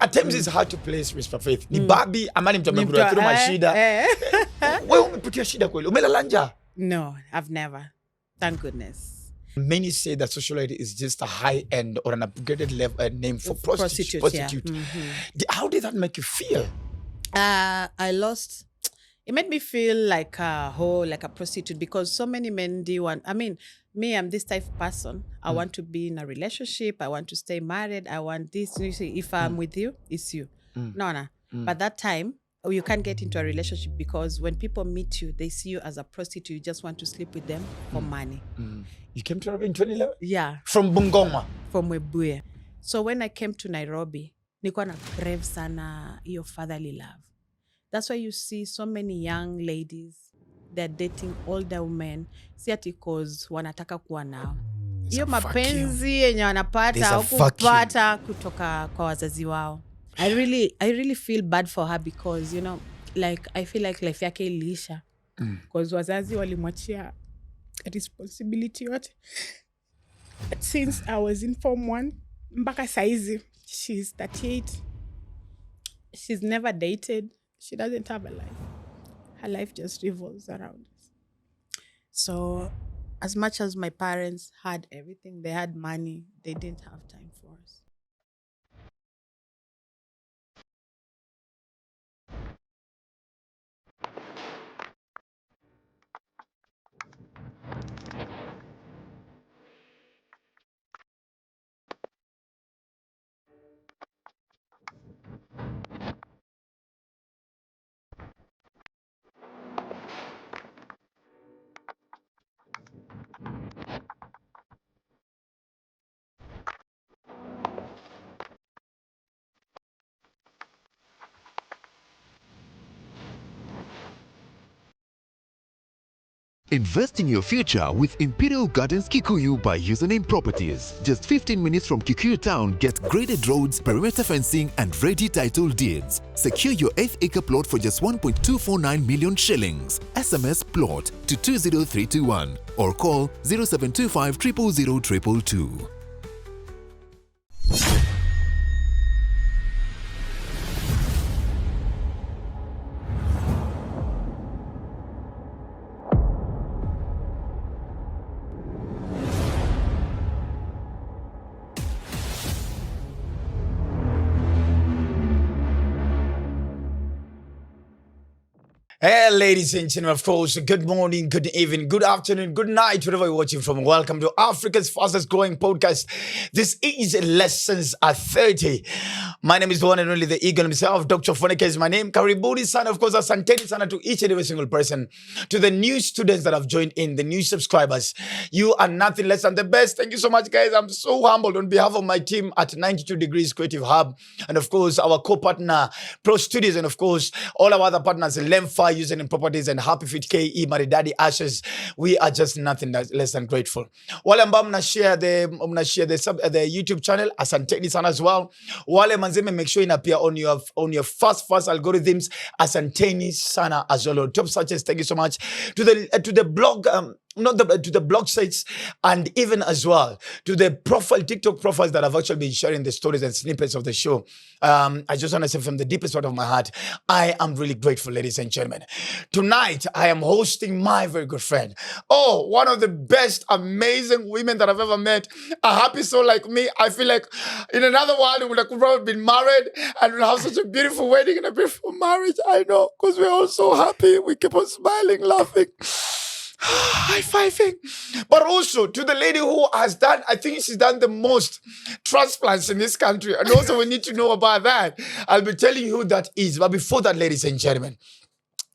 At times it's hard to place Risper Faith. Ni babi ama ni mtu amegundua through mashida. Wewe umepitia shida kweli? Umelala njaa? No, I've never. Thank goodness. Many say that socialite is just a high-end or an upgraded level name for prostitute. Yeah. How did that make you feel? It made me feel like a prostitute because so many men do want. I mean, me, I'm this type of person. I want to be in a relationship. I want to stay married. I want this. You see, if I'm with you, it's you. No. But that time, you can't get into a relationship because when people meet you, they see you as a prostitute. You just want to sleep with them for money. You came to Nairobi in 2011? Yeah. From Bungoma? From Webuye. So when I came to Nairobi, nilikuwa na crave sana your fatherly love. That's why you see so many young ladies, they're dating older women. Si ati cause wanataka kuwa nao. Hiyo mapenzi yenye wanapata au kupata kutoka kwa wazazi wao. I really feel bad for her because, you know, like I feel like life yake iliisha. Because wazazi walimwachia responsibility yote. But since I was in Form 1, mpaka saizi, she's 38. She's never dated. She doesn't have a life. Her life just revolves around us. So as much as my parents had everything, they had money, they didn't have time for us. Invest in your future with Imperial Gardens Kikuyu by Username Properties. Just 15 minutes from Kikuyu town, get graded roads, perimeter fencing and ready title deeds. Secure your 8th acre plot for just 1.249 million shillings. SMS plot to 20321 or call 0725 000 222. Hey, ladies and gentlemen, of course, good morning, good evening, good afternoon, good night, wherever you're watching from. Welcome to Africa's fastest growing podcast. This is Lessons at 30. My name is the one and only the eagle himself. Dr. Ofweneke is my name. Karibuni sana, of course, asanteni sana to each and every single person. To the new students that have joined in, the new subscribers. You are nothing less than the best. Thank you so much, guys. I'm so humbled on behalf of my team at 92 Degrees Creative Hub. And of course, our co-partner, Pro Studios, and of course, all our other partners, Lemfa, Username Properties, and Happy Fit KE, Maridadi Ashes. We are just nothing less than grateful. Wale ambao mnashare the YouTube channel, asanteni sana as well. Wale manzeme, make sure inappear on your fast algorithms, asanteni sana as well. Top searches, thank you so much. To the blog, to the blog sites, and even as well to the TikTok profiles that have actually been sharing the stories and snippets of the show. I just want to say from the deepest part of my heart, I am really grateful, ladies and gentlemen. Tonight, I am hosting my very good friend. Oh, one of the best, amazing women that I've ever met. A happy soul like me. I feel like in another world, we would have probably been married and we'll have such a beautiful wedding and a beautiful marriage. I know, because we're all so happy. We keep on smiling, laughing. High-fiving. But also to the lady who has done, I think she's done the most transplants in this country. And also we need to know about that. I'll be telling you who that is. But before that, ladies and gentlemen,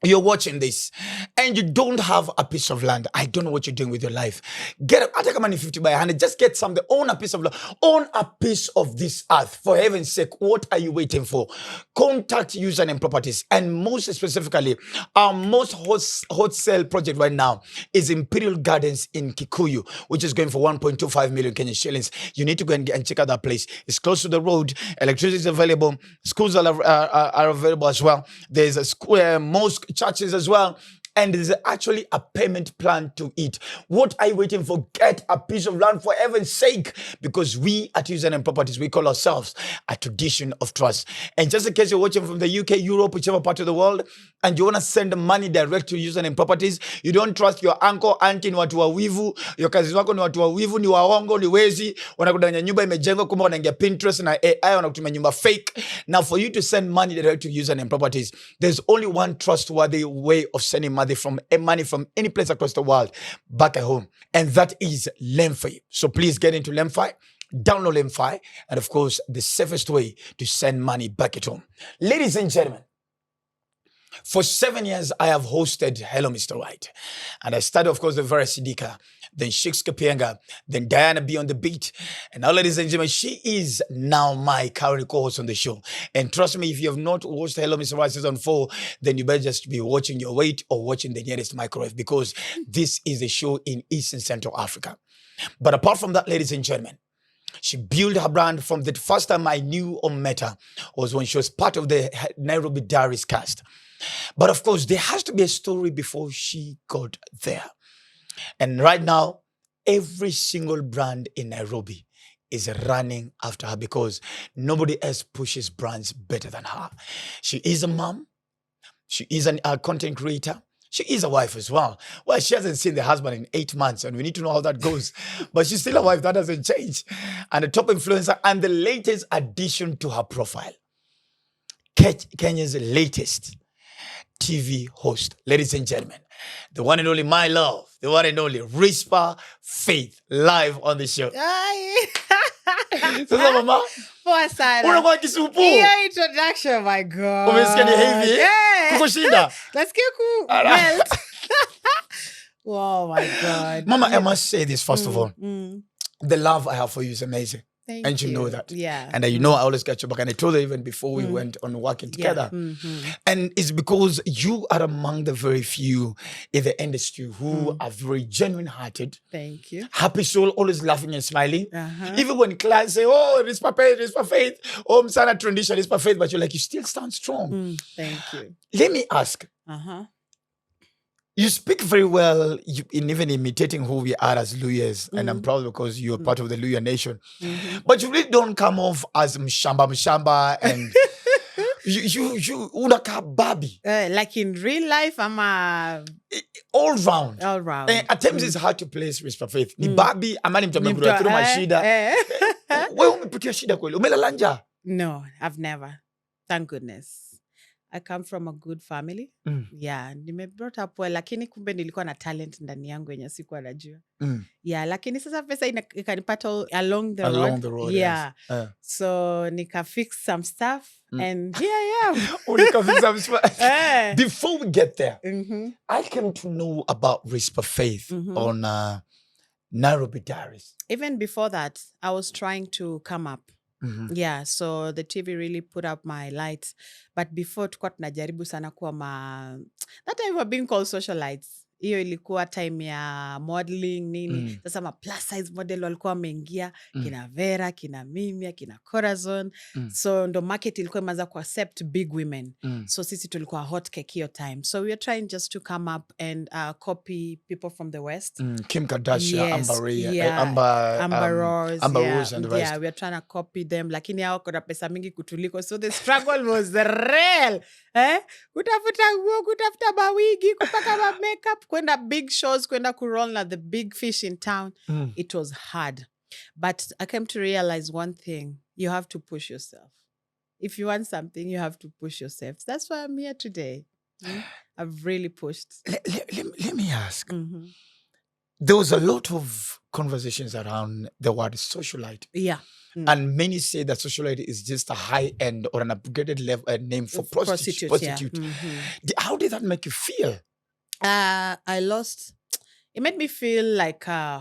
you're watching this and you don't have a piece of land. I don't know what you're doing with your life. Get a money 50 by 100. Just get something. Own a piece of land. Own a piece of this earth. For heaven's sake, what are you waiting for? Contact Username Properties. And most specifically, our most hot sale project right now is Imperial Gardens in Kikuyu, which is going for 1.25 million Kenyan shillings. You need to go and check out that place. It's close to the road. Electricity is available. Schools are available as well. There's a square, mosque, churches as well. And there's actually a payment plan to it. What are you waiting for? Get a piece of land for heaven's sake, because we at Username Properties, we call ourselves a tradition of trust. And just in case you're watching from the UK, Europe, whichever part of the world, and you want to send money direct to Username Properties, you don't trust your uncle, auntie ni watu wawivu, your cousins wako ni watu wawivu, ni waongo, ni wezi, wanakudanganya nyumba imejengwa kumbe wanaingia Pinterest na AI wanakutumia nyumba fake. Now for you to send money direct to Username Properties, there's only one trustworthy way of sending money from any place across the world back at home, and that is Lemfi. So please get into Lemfi, download Lemfi, and of course the safest way to send money back at home. Ladies and gentlemen, for 7 years, I have hosted Hello Mr. Right. And I started, of course, with Vera Sidika, then Shix Kapienga, then Diana B on the beat. And now, ladies and gentlemen, she is now my current co-host on the show. And trust me, if you have not watched Hello Mr. Right season 4, then you better just be watching your weight or watching the nearest microwave, because this is a show in East and Central Africa. But apart from that, ladies and gentlemen, she built her brand from the first time I knew or met her was when she was part of the Nairobi Diaries cast. But of course, there has to be a story before she got there. And right now, every single brand in Nairobi is running after her because nobody else pushes brands better than her. She is a mom. She is a content creator. She is a wife as well. Well, she hasn't seen the husband in 8 months, and we need to know how that goes. But she's still a wife. That doesn't change. And a top influencer, and the latest addition to her profile, Kenya's latest TV host. Ladies and gentlemen, the one and only my love, the one and only Risper Faith, live on the show. Sasa mama, Poa sana. unakuwa kisupu. Hiyo introduction, my God. Umesikia ni heavy? Yeah. Kuko shida. Nasikia ku melt. Oh my God. Mama, I must say this first of all. The love I have for you is amazing. Thank And you know that. Yeah. And you know I always get your back. And I told her even before we went on working together. And it's because you are among the very few in the industry who are very genuine hearted. Thank you. Happy soul, always laughing and smiling. Even when clients say, oh, it's Risper Faith, oh, Msana tradition, Risper Faith, but you're like, you still stand strong. Thank you. Let me ask. You speak very well, even imitating who we are as Luyas, and I'm proud because you're part of the Luya nation. But you really don't come off as mshamba, and you unaka babi. Like in real life, I'm a all round. all round. At times it's hard to place Risper Faith. Ni babi, amani mtamegura through mashida. Wewe umepitia shida kweli? Umelala njaa? No, I've never. Thank goodness. I come from a good family. Yeah, nime brought up well, lakini kumbe nilikuwa na talent ndani yangu yenye sikuwa najua. Yeah, lakini sasa pesa ikanipata along the road. Yeah. Yes. So nika fix some stuff and here I am. Nika fix some stuff. Before we get there, I came to know about Risper Faith on Nairobi Diaries. Even before that, I was trying to come up. Yeah, so the TV really put up my lights. But before tulikuwa tunajaribu sana kuwa that time we were being called socialites. Hiyo ilikuwa time ya modeling nini. Sasa ma plus size model walikuwa wameingia, kina Vera, kina Mimia, kina Corazon. So ndo market ilikuwa imeanza ku accept big women. So sisi tulikuwa hot cake hiyo time. So we were trying just to come up and copy people from the West. Kim Kardashian, Yes, Amber Ray, yeah. Amber Rose, Rose and the rest. Yeah, we are trying to copy them. Lakini hao kuna pesa mingi kutuliko. So the struggle was real. Kutafuta nguo, kutafuta mawigi, kupaka ma makeup, kwenda big shows, kwenda kuroll na the big fish in town. It was hard. But I came to realize one thing. You have to push yourself. If you want something, you have to push yourself. That's why I'm here today. I've really pushed. Let me ask. There was a lot of conversations around the word socialite. Yeah. And many say that socialite is just a high-end or an upgraded level name for prostitute. Yeah. How did that make you feel? It made me feel like a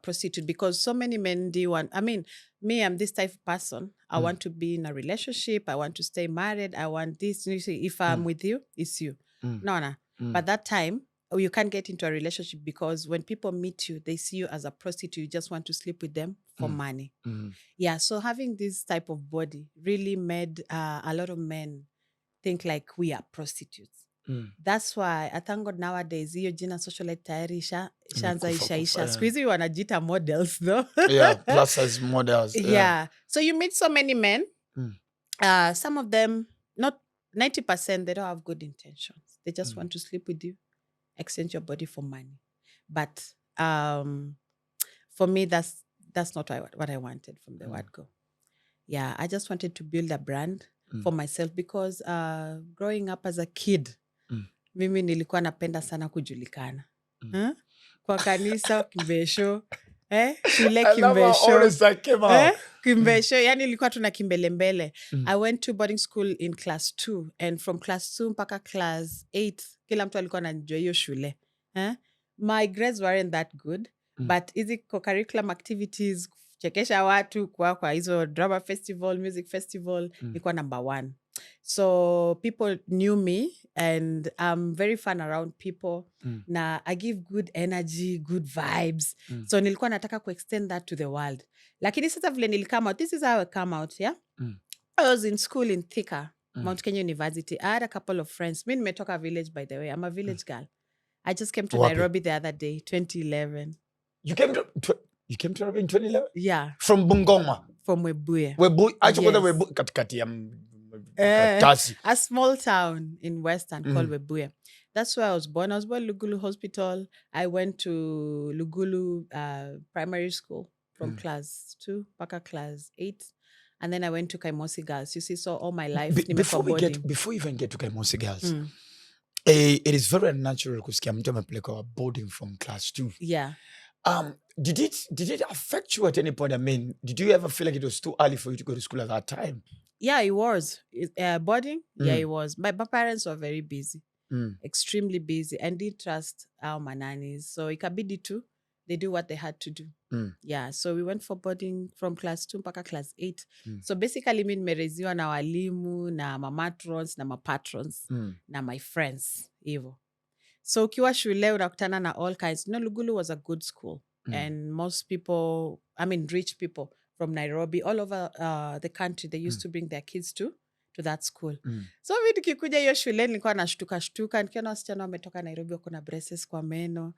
prostitute because so many men do want. I mean, me, I'm this type of person. I want to be in a relationship. I want to stay married. I want this. You see, if I'm with you, it's you. No. But that time, you can't get into a relationship because when people meet you, they see you as a prostitute. You just want to sleep with them for money. Yeah, so having this type of body really made a lot of men think like we are prostitutes. That's why I thank God nowadays hiyo jina socialite tayari shaanza Imekufa, ishaisha. yeah. Siku hizi wanajita models though. Yeah, plus size models. Yeah. So you meet so many men. Mm. Some of them, not 90%, they don't have good intentions. They just want to sleep with you, exchange your body for money. But for me, that's not what I wanted from the word go. Yeah, I just wanted to build a brand for myself because growing up as a kid, mimi nilikuwa napenda sana kujulikana. Kwa kanisa kimbesho, shule kimbesho. Kimbesho, yani ilikuwa tuna kimbelembele. I went to boarding school in class 2 and from class 2 mpaka class 8 kila mtu alikuwa ananijua hiyo shule. My grades weren't that good, but hizi co-curriculum activities, chekesha watu kwa hizo drama festival, music festival, nilikuwa number 1. So people knew me and I'm very fun around people. Na I give good energy, good vibes. So nilikuwa nataka extend that to the world. Lakini sasa vile nilikama out, this is how I come out, yeah? I was in school in Thika, Mount Kenya University. I had a couple of friends. Mi nimetoka village, by the way. I'm a village girl. I just came to Nairobi the other day, 2011. You came to Nairobi in 2011? Yeah. From Bungoma? From Webuye. Webuye, katikati ya Katasi. A small town in Western called Webuye. That's where I was born. I was born in Lugulu Hospital. I went to Lugulu Primary School from class 2 mpaka class 8. And then I went to Kaimosi Girls. You see, so all my life. Before we even get to Kaimosi Girls, it is very unnatural kusikia mtu amepelekwa boarding from class 2. Yeah. Did it affect you at any point? I mean, did you ever feel like it was too early for you to go to school at that time? Yeah, it was. Boarding? Yeah, it was. My parents were very busy. Extremely busy and didn't trust our mananis. So ikabidi tu, they do what they had to do. Yeah, so we went for boarding from class 2 mpaka class 8. So basically mi nimereziwa na walimu, na mamatrons, na mapatrons, na my friends, hivo. So ukiwa shule unakutana na all kinds. Lugulu was a good school. And most people, I mean rich people from Nairobi, all over the country, they used to bring their kids to that school. So mi nikikuja hiyo shule nilikuwa nashtuka nikiona wasichana wametoka Nairobi wako na braces kwa meno.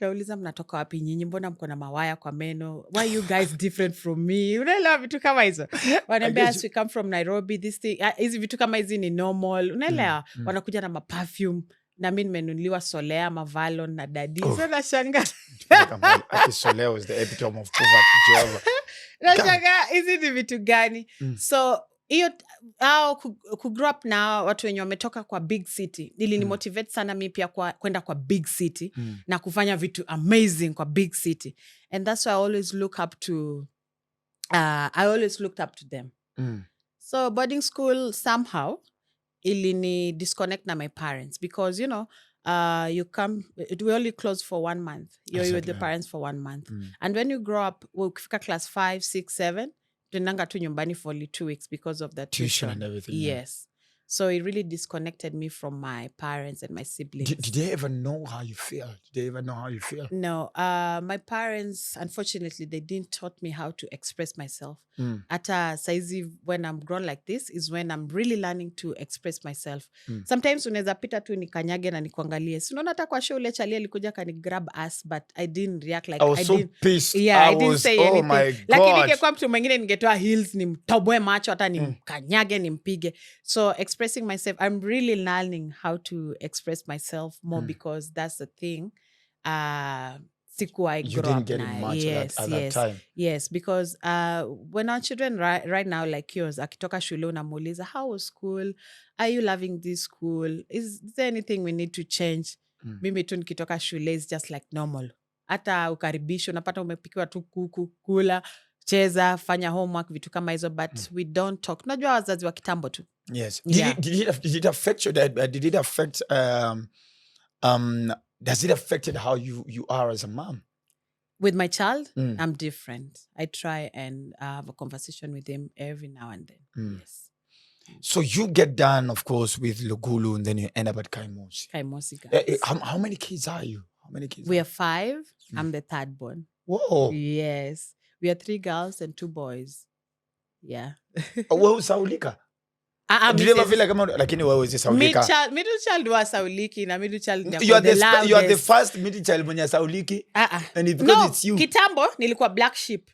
Nauliza mnatoka wapi nyinyi, mbona mko na mawaya kwa meno? Why you guys different from me? Unaelewa vitu kama hizo. Wanaambia we come from Nairobi, this thing, hizi vitu kama hizi ni normal. Unaelewa? Wanakuja na perfume. Na mimi nimenunuliwa Solea, Mavalon na Daddy. So nashangaa. Solea was the epitome of poverty. Nashangaa hizi ni vitu gani? So hiyo kugrow up na watu wenye wametoka kwa big city ni motivate sana mi pia kwenda kwa big city na kufanya vitu amazing kwa big city, and that's why I always looked up to them. So boarding school somehow ilini disconnect na my parents because you come, we only close for 1 month. You're with the parents for 1 month. And when you grow up, ukifika class 5, 6, 7, tunanga tu nyumbani for only 2 weeks because of the tuition and everything. Yes. So it really disconnected me from my parents and my siblings. Did they ever know how you feel? No. My parents, unfortunately, they didn't taught me how to express myself. Ata saizi, when I'm grown like this, is when I'm really learning to express myself. Sometimes unaweza pita tu nikanyage na nikuangalie. Unaona hata kwa show ule chali alikuja kani grab us, but I didn't react like I was so pissed. Yeah, I didn't say anything. Oh my God. Lakini ningekuwa mtu mwingine ningetoa heels, nimtoboe macho, hata nimkanyage, nimpige. So expressing myself, I'm really learning how to express myself more because that's the thing. Sikuwa You didn't get it much at that time. Yes, because when our children right now like yours, akitoka shule unamuuliza, how was school? Are you loving this school? Is there anything we need to change? Mimi tu nikitoka shule is just like normal. Hata ukaribisho, unapata umepikiwa tu kuku, kula, cheza, fanya homework, vitu kama hizo, but we don't talk. Najua wazazi wa kitambo tu. Yes. Did it affect you? Did it affect does it affect how you are as a mom? With my child, I'm different. I try and have a conversation with him every now and then. Yes. So you get done, of course, with Lugulu, and then you end up at Kaimosi. Kaimosi Girls. How many kids are you? We are 5. I'm the third born. Whoa. Yes. We are 3 girls and 2 boys. Yeah. Where was Saulika? Did you ever feel like lakini wewe usisaulika? Middle child was sauliki na middle child You are the first middle child mwenye sauliki. And because it's you. Kitambo nilikuwa black sheep.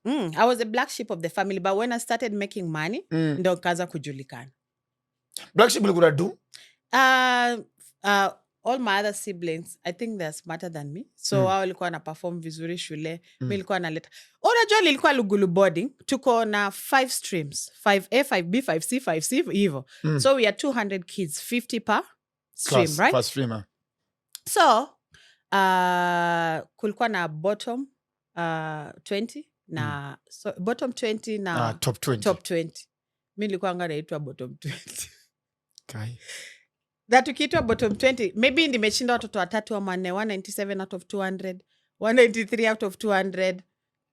I was a black sheep of the family, but when I started making money, ndo kaza kujulikana. Black sheep ulikuwa do? All my other siblings, I think they're smarter than me. So wao walikuwa na perform vizuri shule. Mimi nilikuwa naleta. Unajua nilikuwa Lugulu boarding. Tuko na 5 streams. 5A, 5B, 5C, 5C, hivyo. So we are 200 kids, 50 per stream, Class, right? Per streamer. So, kulikuwa na bottom 20 na so bottom 20 na top 20. Top 20. Mimi nilikuwa naitwa bottom 20. Okay. That ukiitwa bottom 20, maybe nimeshinda watoto watatu ama 4, 197 out of 200, 193 out of 200.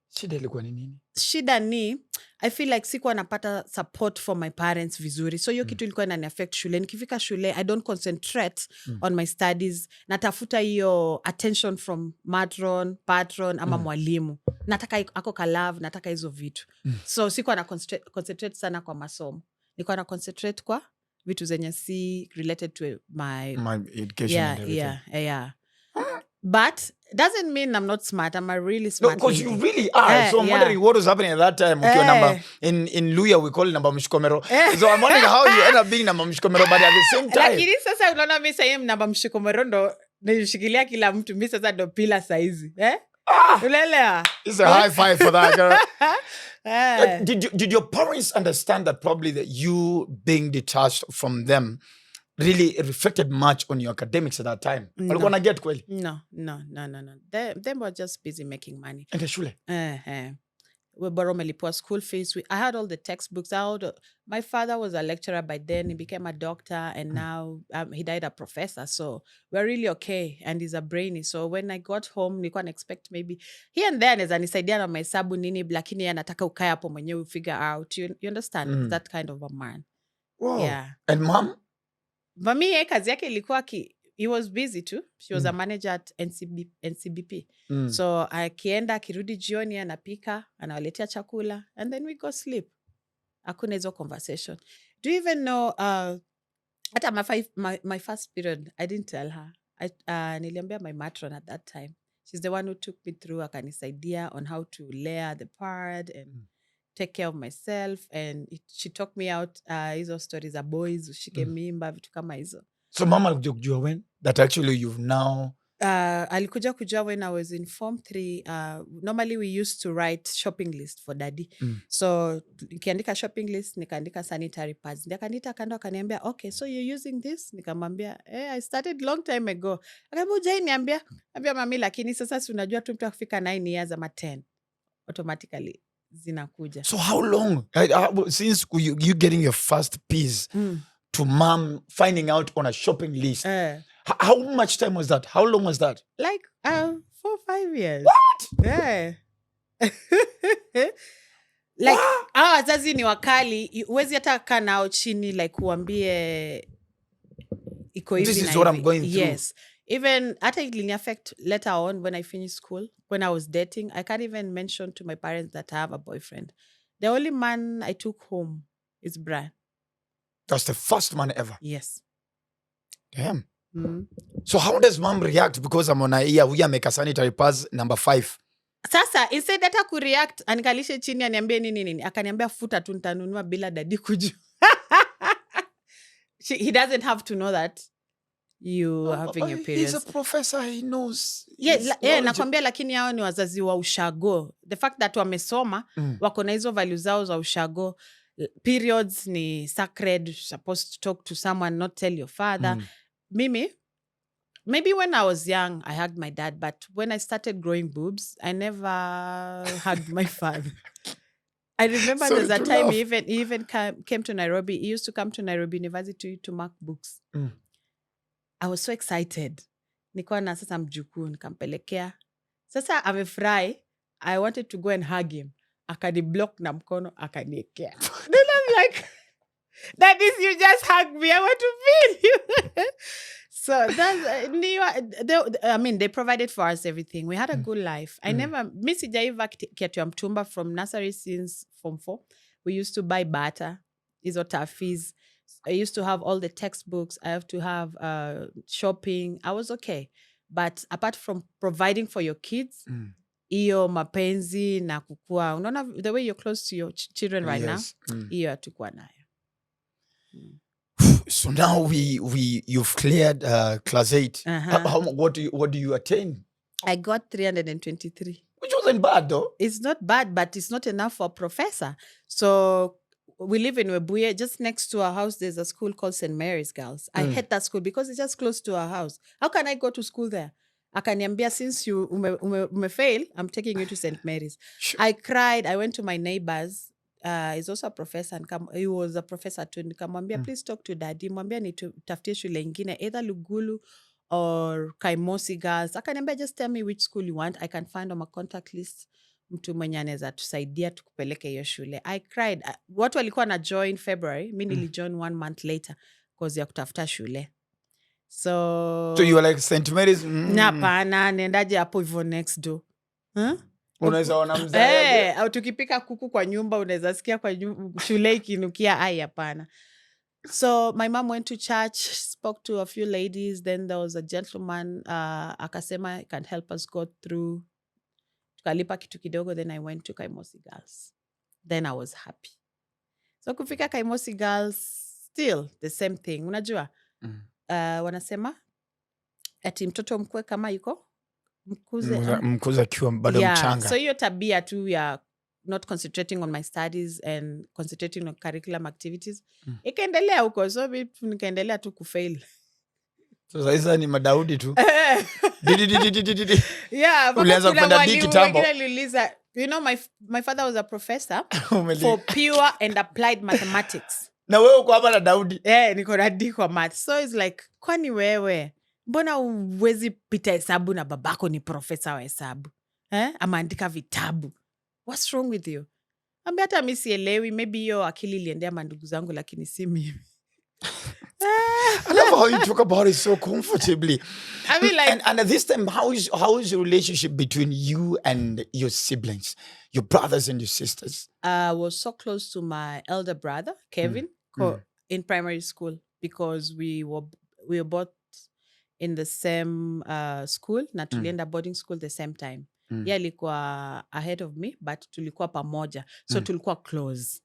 Shida ilikuwa ni nini? Shida ni I feel like sikuwa napata support from my parents vizuri. So hiyo kitu ilikuwa inani affect shule. Nikifika shule, I don't concentrate on my studies. Natafuta hiyo attention from matron, patron ama mwalimu. Nataka ako ka love, nataka hizo vitu. So sikuwa na concentrate sana kwa masomo. Nilikuwa na concentrate kwa vitu zenye si related to my education and everything. Yeah. But doesn't mean I'm not smart. I'm a really No, smart because lady. you really are. So I'm wondering what was happening at that time. Ukiwa number in Luya we call it number mshikomero. So I'm wondering how you end up being number mshikomero, but at the same time. Lakini sasa unaona mimi sasa namba mshikomero ndo nishikilia kila mtu. Mimi sasa ndo pila saizi. Unaelewa? It's a high five for that girl. Did your parents understand that probably that you being detached from them really reflected much on your academics at that time? Walikuwa na get kweli? No. They were just busy making money. Ende shule? We borrow melipua school fees. I had all the textbooks out. My father was a lecturer by then. He became a doctor and now he died a professor. So we're really okay. And he's a brainy. So when I got home, nilikuwa na expect maybe here and there neza nisaidia na mahesabu nini, lakini yeye anataka ukae hapo mwenyewe figure out. You understand? That kind of a man. Wow. Yeah. And mom? Mami kazi yake ilikuwa he was busy too. She was a manager at NCBP. So akienda akirudi jioni anapika, anawaletea chakula and then we go sleep. Hakuna hizo conversation. Do you even know hata my first period I didn't tell her. Niliambia my matron at that time. She's the one who took me through akanisaidia on how to layer the pad and take care of myself and she took me out hizo stories za boys ushike mimba vitu kama hizo. So mama alikuja kujua when that actually you've now alikuja kujua when I was in form 3. Normally we used to write shopping list for daddy. So nikiandika shopping list nikaandika sanitary pads. Ndiakaniita kando akaniambia okay so you're using this? Nikamwambia I started long time ago. Akaniambia hujai niambia mami lakini sasa si unajua tu mtu akifika 9 years ama 10 automatically zinakuja. So how long since you getting your first piece to mom finding out on a shopping list? How much time was that? How long was that? Like 4 or 5 years. What? Yeah. Like wazazi ni wakali, huwezi hata kaa nao chini like uambie iko hivi. This is what I'm going through. Yes. Even hata ilini affect later on when I finished school, when I was dating, I can't even mention to my parents that I have a boyfriend. The only man I took home is Brian. That's the first man ever? Yes. Damn. So how does mom react? Because I'm on a year, we are make a sanitary pads number 5. Sasa, instead hata kureact, anikalishe chini, aniambie nini. Akaniambia futa tu nitanunua bila dadi kujua. He doesn't have to know that you having your periods. He's a professor, he knows. Yeah, nakwambia lakini hao ni wazazi wa ushago. The fact that wamesoma, wako na hizo values zao za ushago. Periods ni sacred, you're supposed to talk to someone, not tell your father. Mimi, maybe when I was young, I hugged my dad, but when I started growing boobs, I never hugged my father. I remember there's a time he even came to Nairobi. He used to come to Nairobi University to mark books. I was so excited. Nikuwa na sasa mjukuu, nikampelekea. Sasa amefurahi. I wanted to go and hug him. Akani-block na mkono, akaniekea. Then I'm like, that is, you just hug me. I want to feel you. So that's, they provided for us everything. We had a good life. I never, sijaiva kiatu ya mtumba from nursery since form 4. We used to buy butter hizo fees. I used to have all the textbooks. I have to have shopping. I was okay. But apart from providing for your kids, iyo mapenzi na kukua, unaona the way you're close to your children right now, iyo hatukuwa nayo. So now you've cleared class 8. What do you attain? I got 323. Which wasn't bad though. It's not bad, but it's not enough for a professor. So we live in Webuye. Just next to our house, there's a school called St. Mary's Girls. I hate that school because it's just close to our house. How can I go to school there? Akaniambia, since you ume fail, I'm taking you to St. Mary's. Sure. I cried. I went to my neighbors. He's also a professor. And he was a professor too. Nikamwambia, please talk to daddy. Mwambia nitafutie shule ingine, either Lugulu or Kaimosi Girls. Akaniambia, just tell me which school you want. I can find on my contact list mtu mwenye anaweza tusaidia tukupeleke hiyo shule. I cried. Watu walikuwa na join February. Mi nilijoin 1 month later cause ya kutafuta shule. So you were like St. Mary's? Napana, nendaje hapo hivyo next door. Unaweza ona mzae. Au tukipika kuku kwa nyumba unaweza sikia kwa shule ikinukia. Ai, hapana. So my mom went to church, spoke to a few ladies. Then there was a gentleman, akasema he can help us go through. Tukalipa kitu kidogo. Then I went to Kaimosi Girls. Then I was happy. So kufika Kaimosi Girls, still the same thing. Unajua? Wanasema ati mtoto mkwe kama yuko mkuze akiwa bado mchanga. So hiyo tabia tu ya not concentrating on my studies and concentrating on curriculum activities ikaendelea huko. So nikaendelea tu kufail. So sasa ni madaudi tu. Yeah, ulianza kupanda diki tambo. You know, my father was a professor for pure and applied mathematics. Na wewe uko hapa na Daudi? Niko na D kwa math. So it's like, kwani wewe mbona uwezi pita hesabu na babako ni professor wa hesabu? Ameandika vitabu. What's wrong with you? Ambi hata mimi sielewi, maybe hiyo akili iliendea mandugu zangu lakini si mimi. I love how you talk about it so comfortably. I mean, like, and at this time, how is the relationship between you and your siblings, your brothers and your sisters? I was so close to my elder brother, Kevin, in primary school because we were both in the same school. Na tulienda boarding school the same time. Yeye alikuwa ahead of me, but tulikuwa pamoja. So tulikuwa close.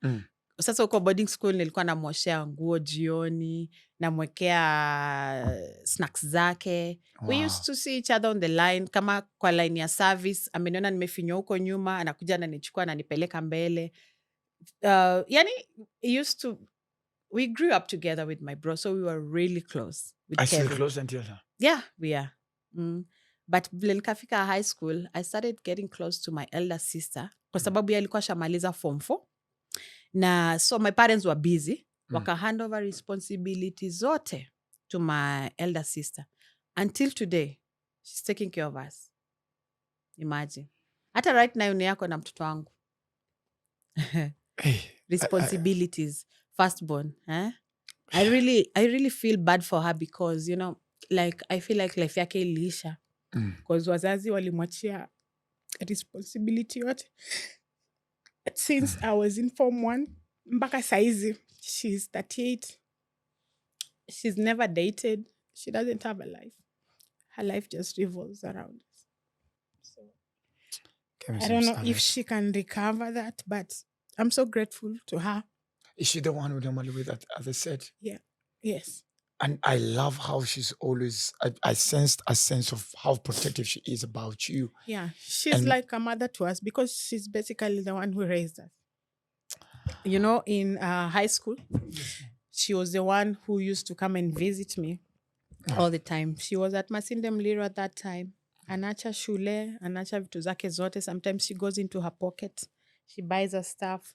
Sasa huko boarding school nilikuwa namwoshea nguo jioni, namwekea snacks zake. Wow. We used to see each other on the line. Kama kwa line ya service, ameniona nimefinywa huko nyuma, anakuja ananichukua ananipeleka mbele. Yani, we grew up together with my bro, so we were really close with I Kevin. still close until now? Yeah, we are. But vile nikafika high school, I started getting close to my elder sister kwa sababu yeye alikuwa shamaliza form 4. Na so my parents were busy. Waka hand over responsibilities zote to my elder sister. Until today, she's taking care of us. Imagine. Hata right now ni yako na mtoto wangu. Responsibilities. Firstborn. I really feel bad for her because, you know, like I feel like life yake iliisha. Because wazazi walimwachia responsibility yote. Since I was in form 1, mpaka saizi, she's 38. She's never dated. She doesn't have a life. Her life just revolves around us. So I don't know if she can recover that, but I'm so grateful to her. Is she the one who normally with that, as I said? Yeah. Yes. And I love how she's always, I sensed a sense of how protective she is about you. Yeah, she's like a mother to us because she's basically the one who raised us. You know, in high school, she was the one who used to come and visit me all the time. She was at Masinde Mliro at that time. Anacha shule, anacha vitu zake zote. Sometimes she goes into her pocket. She buys her stuff.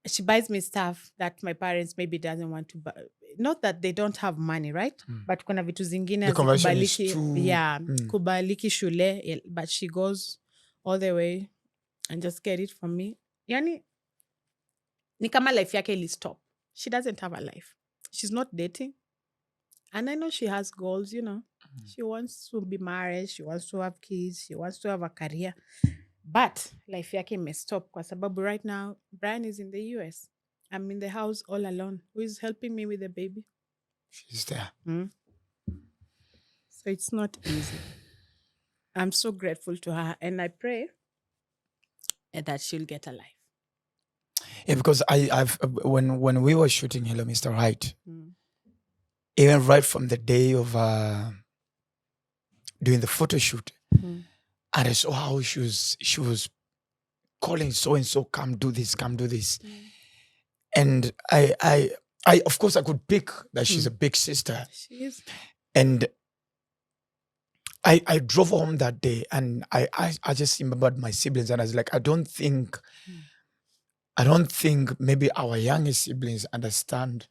She buys me stuff that my parents maybe doesn't want to buy. Not that they don't have money, right? But kuna vitu zingine kubaliki shule, but she goes all the way and just get it from me. Yani, ni kama life yake ili stop. She doesn't have a life. She's not dating. And I know she has goals, you know. She wants to be married. She wants to have kids. She wants to have a career. But life yake may stop kwa sababu right now, Brian is in the US. I'm in the house all alone. Who is helping me with the baby? She's there. So it's not easy. I'm so grateful to her, and I pray that she'll get a life. Yeah, because I've when we were shooting Hello Mr. Right, even right from the day of doing the photo shoot, and I saw how she was calling so and so, come do this, and I of course I could pick that she's a big sister. She is. And I drove home that day, and I just remembered my siblings, and I was like, I don't think maybe our youngest siblings understand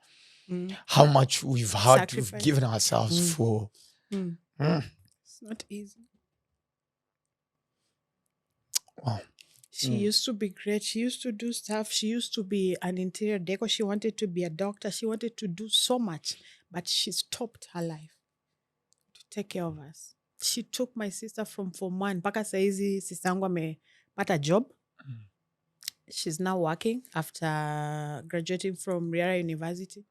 how much we've had to have Sacrifice. given ourselves for. It's not easy. Wow. She used to be great. She used to do stuff. She used to be an interior decor. She wanted to be a doctor. She wanted to do so much, but she stopped her life to take care of us. She took my sister from Form 1. Mpaka saizi sister yangu amepata job. She's now working after graduating from Riara University.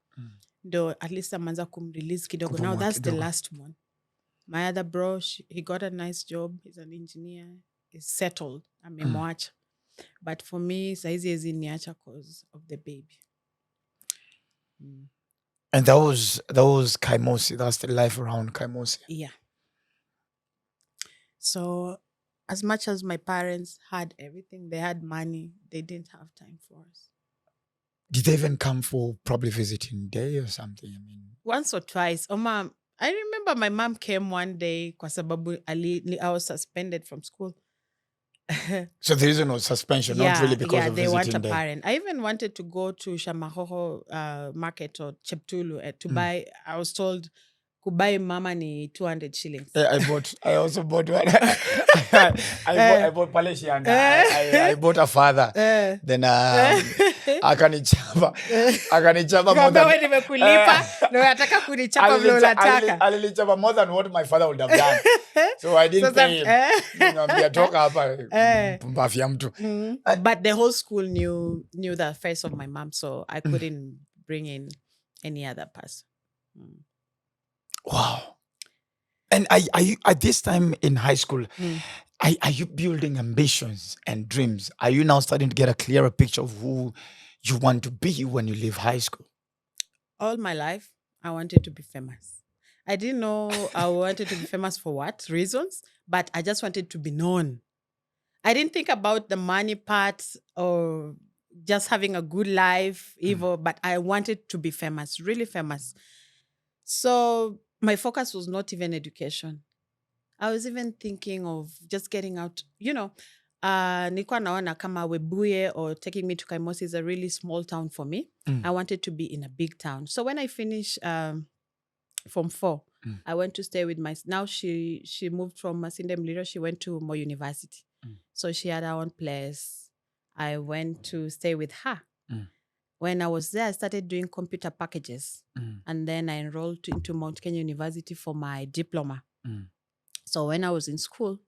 Though at least amanza kumrelease kidogo. Now that's the last one. My other bro, he got a nice job. He's an engineer. He's settled. Amemwacha. But for me, saizi ezi niacha cause of the baby. And that was Kaimosi. That's the life around Kaimosi. Yeah. So as much as my parents had everything, they had money, they didn't have time for us. Did they even come for probably visiting day or something? I mean, once or twice. I remember my mom came one day kwa sababu I was suspended from school. so there is no suspension, not really because of they visiting want a day. parent. I even wanted to go to Shamahoho market or Cheptulu to buy. I was told kubai mama ni 200 shillings. I also bought one. I bought Palesian. I bought a father. Then akanichapa more than wewe nimekulipa na unataka kunichapa vile unataka. Alinichapa more than what my father would have done. So I didn't pay him. Niambia toka hapa mpumbavu ya mtu. But the whole school knew the face of my mom, so I couldn't bring in any other person. Wow. And are you at this time in high school, are you building ambitions and dreams? Are you now starting to get a clearer picture of who you want to be when you leave high school? All my life, I wanted to be famous. I didn't know I wanted to be famous for what reasons, but I just wanted to be known. I didn't think about the money part or just having a good life, but I wanted to be famous, really famous. So my focus was not even education. I was even thinking of just getting out. Nilikuwa naona kama Webuye or taking me to Kaimosi is a really small town for me. I wanted to be in a big town. So when I finished Form 4, I went to stay with now she moved from Masinde Mlilo. She went to Mo University. So she had her own place. I went to stay with her. When I was there, I started doing computer packages. And then I enrolled into Mount Kenya University for my diploma. So when I was in school,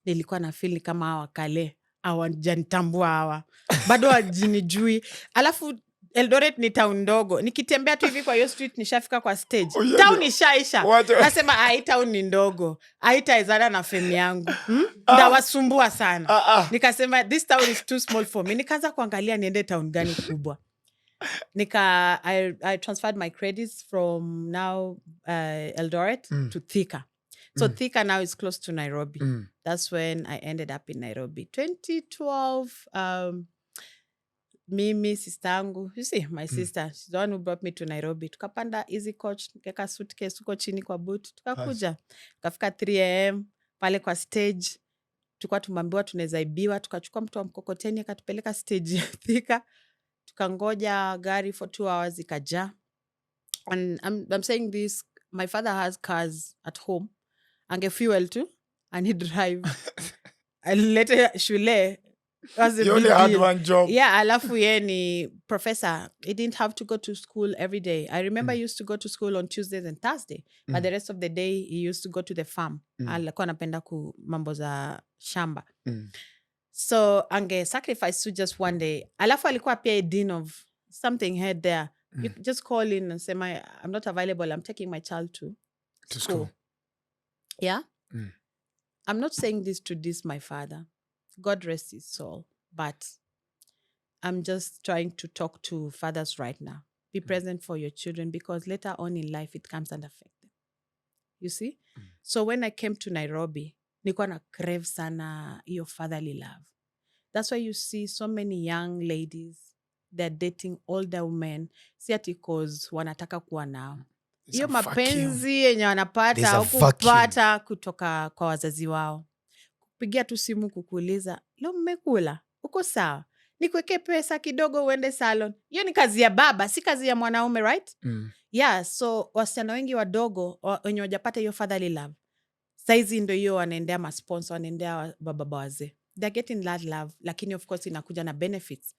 nilikuwa na feel kama hawa kale hawajanitambua hawa. Bado hawajinijui. Alafu Eldoret ni town ndogo. Nikitembea tu hivi kwa hiyo street nishafika kwa stage. Town ishaisha. Nasema hii town ni ndogo. Haitaezana na fame yangu. Ndawasumbua sana. Nikasema this town is too small for me. Nikaanza kuangalia niende town gani kubwa. I transferred my credits from now Eldoret to Thika. So Thika now is close to Nairobi. That's when I ended up in Nairobi. 2012, Mimi, sister yangu, you see, my sister, she's the one who brought me to Nairobi. Tukapanda easy coach, nikeka suitcase, tuko chini kwa boot, tukakuja. Tukafika 3 a.m, pale kwa stage, tukua tumambiwa tunaweza ibiwa, tukachukua mtu wa mkokoteni, akatupeleka stage ya Thika. Tukangoja gari for 2 hours, ikaja. And I'm saying this, my father has cars at home. Ange fuel too, and he'd drive. And later, shule was a You big only had deal. one job. Yeah, alafu ye ni professor. He didn't have to go to school every day. I remember he used to go to school on Tuesdays and Thursdays. But the rest of the day, he used to go to the farm. Alikuwa anapenda ku mambo za shamba. So, ange sacrifice to just one day. Alafu alikuwa pia a dean of something heard there. You just call in and say, I'm not available. I'm taking my child to school. Yeah? I'm not saying this to diss my father. God rest his soul. But I'm just trying to talk to fathers right now. Be present for your children because later on in life, it comes and affects them. You see? So when I came to Nairobi, nilikuwa na crave sana iyo fatherly love. That's why you see so many young ladies, they're dating older men, si ati cause wanataka kuwa nao. Iyo mapenzi yenye wanapata au kupata kutoka kwa wazazi wao. Kupigia tu simu kukuuliza, leo mmekula? Uko sawa? Nikuwekee pesa kidogo uende salon. Hiyo ni kazi ya baba, si kazi ya mwanaume, right? Yeah, so wasichana wengi wadogo wenye wajapata hiyo fatherly love. Saizi ndio hiyo wanaendea masponsor, wanaendea baba wazee. They're getting that love, lakini of course inakuja na benefits.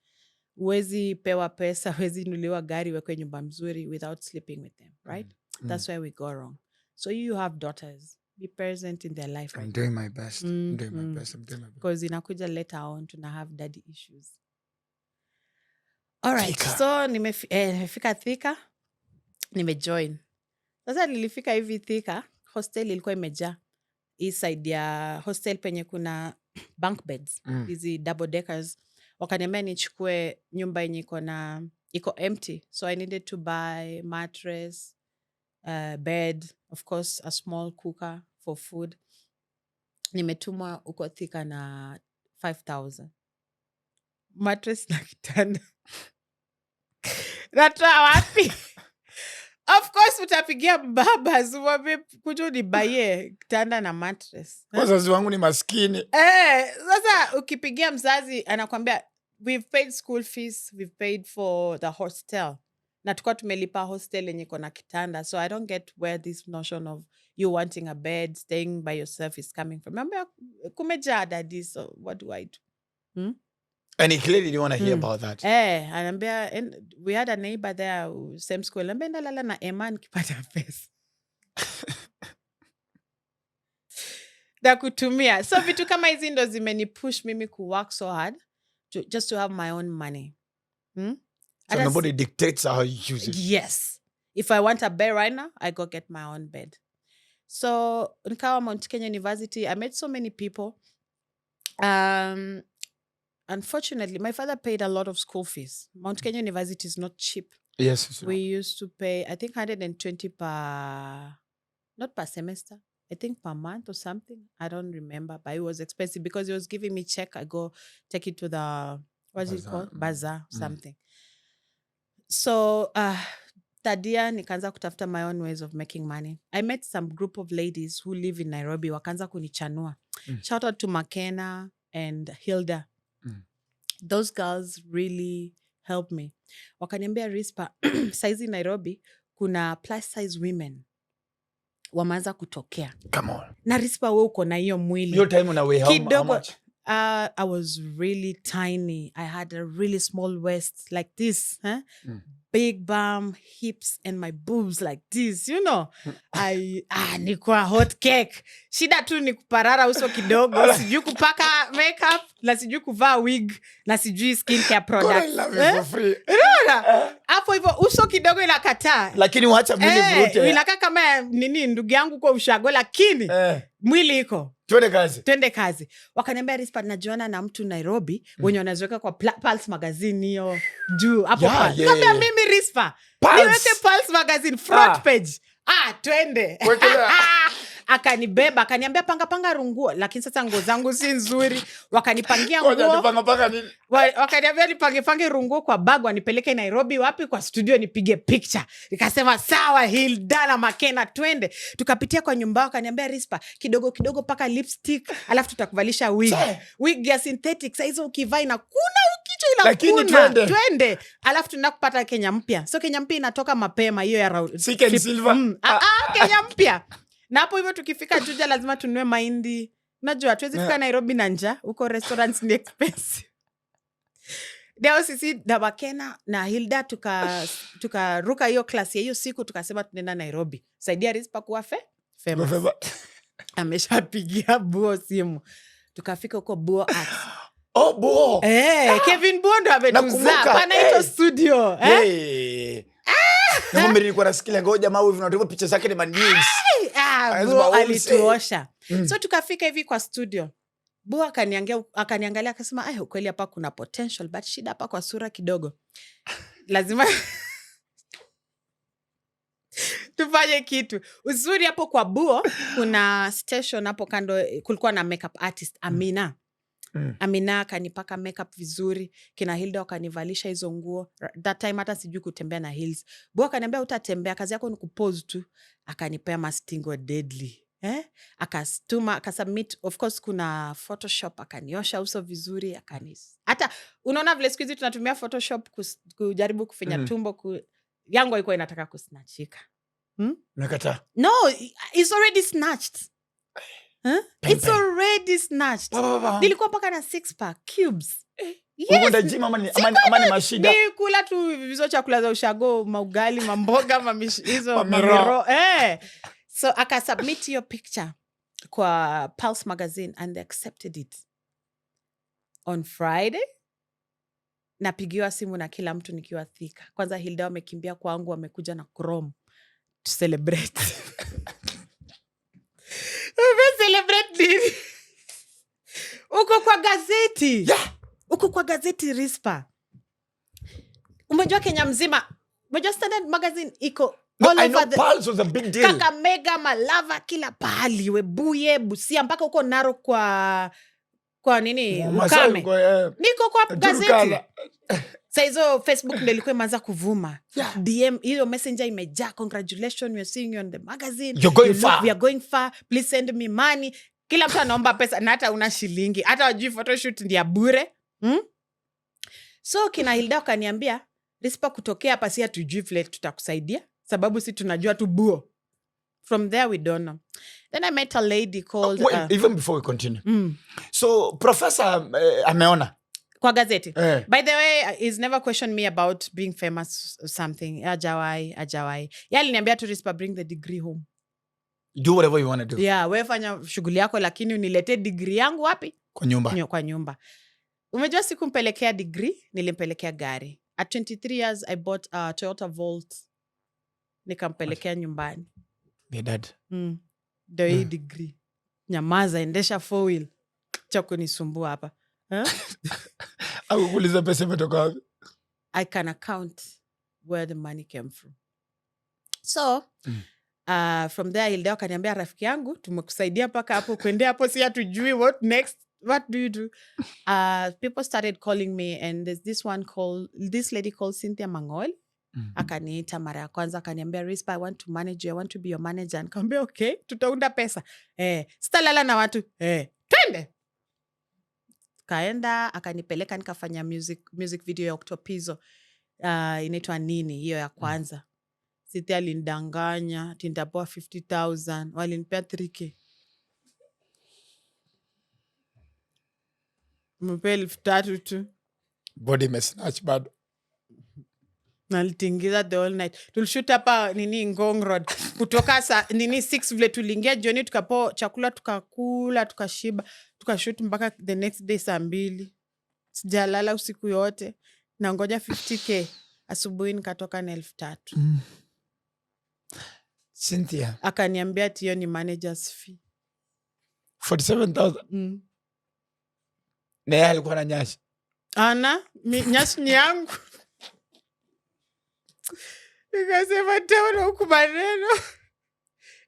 Huwezi pewa pesa, huwezi nuliwa gari wekwe nyumba mzuri without sleeping with them, right? That's where we go wrong. So you have daughters. Be present in their life. I'm doing my best. I'm doing my best. Because inakuja later on to have daddy issues. All right. So nimefika Thika. Nimejoin. Sasa nilifika hivi Thika. Hostel ilikuwa imejaa. Hii side ya hostel penye kuna bunk beds. Hizi double deckers. Wakaniambia nichukue nyumba yenye iko empty. So I needed to buy mattress, bed, of course, a small cooker for food. Nimetumwa uko Thika na 5,000. Mattress na kitanda. Natoa wapi? Of course utapigia baba zuwabe kujo ni baye kitanda na mattress. Wazazi wangu ni maskini. Sasa ukipigia mzazi anakuambia we've paid school fees, we've paid for the hostel. Na tukua tumelipa hostel yenye iko na kitanda. So I don't get where this notion of you wanting a bed, staying by yourself is coming from. Remember, kumejaa daddy, so what do I do? And he clearly didn't want to hear about that. And we had a neighbor there, same school. Anambia lala na Eman kipata pesa. Da kutumia. So vitu kama hizi ndo zimeni push mimi ku work so hard just to have my own money. So nobody dictates how you use it. Yes. If I want a bed right now, I go get my own bed. So nikawa Mount Kenya University, I met so many people. Unfortunately, my father paid a lot of school fees. Mount Kenya University is not cheap. Yes. We used to pay, I think, 120 not per semester, I think per month or something. I don't remember, but it was expensive because he was giving me check. I go take it to the, what's it called? Bazaar, something. So, Tadia, nikaanza kutafuta my own ways of making money. I met some group of ladies who live in Nairobi. Wakaanza kunichanua. Shout out to McKenna and Hilda. Those girls really helped me. Wakaniambia Risper, saizi Nairobi, kuna plus size women. Wameanza kutokea. Come on. Na Risper wewe uko na hiyo mwili. Your time on away, how much? I was really tiny. I had a really small waist like this. Big bum, hips, and my boobs like this, you know. Nikuwa hot cake. Shida tu ni kuparara uso kidogo. Sijui kupaka makeup, na sijui kuvaa wig, na sijui skincare products. God, I love you for free. Hapo hivyo uso kidogo inakataa. Lakini wacha mwili brute. Inakaa kama ndugu yangu kwa ushago, lakini mwili iko. Twende kazi. Wakaniambia Risper, najuana na mtu Nairobi, wenye wanaziweka kwa Pulse magazine hiyo juu hapo. Kama mimi Risper, niweke Pulse magazine front page. Twende. Akanibeba, akaniambia panga runguo, lakini sasa nguo zangu si nzuri. Wakanipangia nguo. Panga nini? Wakaniambia nipange runguo kwa bag, wanipeleke Nairobi wapi kwa studio nipige picture. Nikasema sawa, Hilda na McKenna, twende. Tukapitia kwa nyumba, wakaniambia Risper, kidogo paka lipstick, alafu tutakuvalisha wig. Wig ya synthetic, saizo ukivaa inakuna ukicho inakuna. Lakini twende. Alafu tunakupata Kenya mpya. So Kenya mpya inatoka mapema hiyo ya silver. Kenya mpya. Na hapo hivyo tukifika Juja lazima tununue mahindi. Unajua hatuwezi fika Nairobi na njaa, huko restaurants ni expensive. Leo sisi na McKenna na Hilda tukaruka hiyo klasi ya hiyo siku, tukasema tunaenda Nairobi. Saidia Risper kuwa famous. Ameshapigia Buo simu. Tukafika huko Buo Arts. Oh, Buo. Kevin Buo ndo ametuzaa. Nakumbuka, Panaitwa studio. Na nilikuwa nasikia ngoja jamaa hivi unatoa picha zake ni manews. Buo alituosha. So tukafika hivi kwa studio. Buo akaniangalia akasema, ukweli hapa kuna potential, but shida hapa kwa sura kidogo. Lazima tufanye kitu. Uzuri hapo kwa Buo, kuna station hapo kando, kulikuwa na makeup artist, Amina. Amina akanipaka makeup vizuri, kina Hilda wakanivalisha hizo nguo. That time hata sijui kutembea na heels. Buo akaniambia utatembea, kazi yako ni kupose tu. Akanipea mastingo deadly. Akastuma, akasubmit, of course kuna Photoshop, akaniosha uso vizuri, hata unaona vile siku hizi tunatumia Photoshop kujaribu kufinya tumbo yangu haikuwa inataka kusnatchika. Nakata. No, it's already snatched. It's already snatched. Nilikuwa paka na 6-pack cubes. Ukwenda gym ama ni mashida? Ni kula tu vizo chakula za ushago, maugali, mamboga, hizo mamiro. So aka submit your picture kwa Pulse magazine and they accepted it. On Friday, napigiwa simu na kila mtu nikiwa Thika. Kwanza Hilda wamekimbia kwangu, wamekuja na Chrome to celebrate. Celebrate nini? Uko kwa gazeti. Uko kwa gazeti Risper. Umejua Kenya mzima. Umejua Standard magazine iko all I know over Pulse was a big deal. Kakamega, Malava, kila pahali. Webuye, Busia, mpaka uko Narok kwa nini? Ukame. Niko kwa gazeti. Sa hizo Facebook ndio ilikuwa imeanza kuvuma. DM, hiyo messenger imejaa, congratulations, we are seeing you on the magazine. You're going far. We are going far. Please send me money. Kila mtu anaomba pesa na hata una shilingi. Hata wajui photoshoot ndia bure. So kina Hilda kaniambia, Risper kutokea hapa si hatujui vile tutakusaidia. Sababu si tunajua tu Buo. From there we don't know. Then I met a lady called... Wait, even before we continue. So, Professor ameona. Kwa gazeti. By the way, he's never questioned me about being famous or something. Ajawai. Aliniambia tu Risper, bring the degree home. Do whatever you want to do. Yeah, wewe fanya shughuli yako lakini unilete degree yangu wapi? Kwa nyumba. Kwa nyumba. Umejua siku mpelekea degree, nilimpelekea gari. At 23 years, I bought a Toyota Volt. Nikampelekea nyumbani. Your dad. Ndio hii degree. Nyamaza, endesha 4-wheel. Chako nisumbua hapa. Akukuuliza pesa imetoka wapi? I can account where the money came from. So, from there, Hilda akaniambia rafiki yangu, tumekusaidia paka hapo, kuendea hapo si hatujui what next. What do you do? People started calling me and there's this lady called Cynthia Mangol. Akaniita mara ya kwanza, akaniambia Risper, I want to manage you, I want to be your manager. Nikamwambia okay, tutaunda pesa. Sitalala na watu. Twende. Kaenda, akanipeleka nikafanya music video ya Octopizo. Inaitwa nini hiyo ya kwanza. Siti alinidanganya, tindapoa 50,000, walinipea 3K. Mpea 3,000 tu. Body mesnatch bado. Nalitingiza the whole night. Tulishoot hapa Ngong Road. Kutoka 6 vile tuliingia jioni, tukapo chakula tukakula, tukashiba, tukashoot mpaka the next day 2:00. Sijalala usiku yote. Na ngoja 50K. Asubuhi nikatoka na 3,000. Cynthia. Akaniambia hiyo ni manager's fee. 47,000. Na yeye alikuwa na nyashi. Nyashi ni yangu. Nikasema taona huku maneno.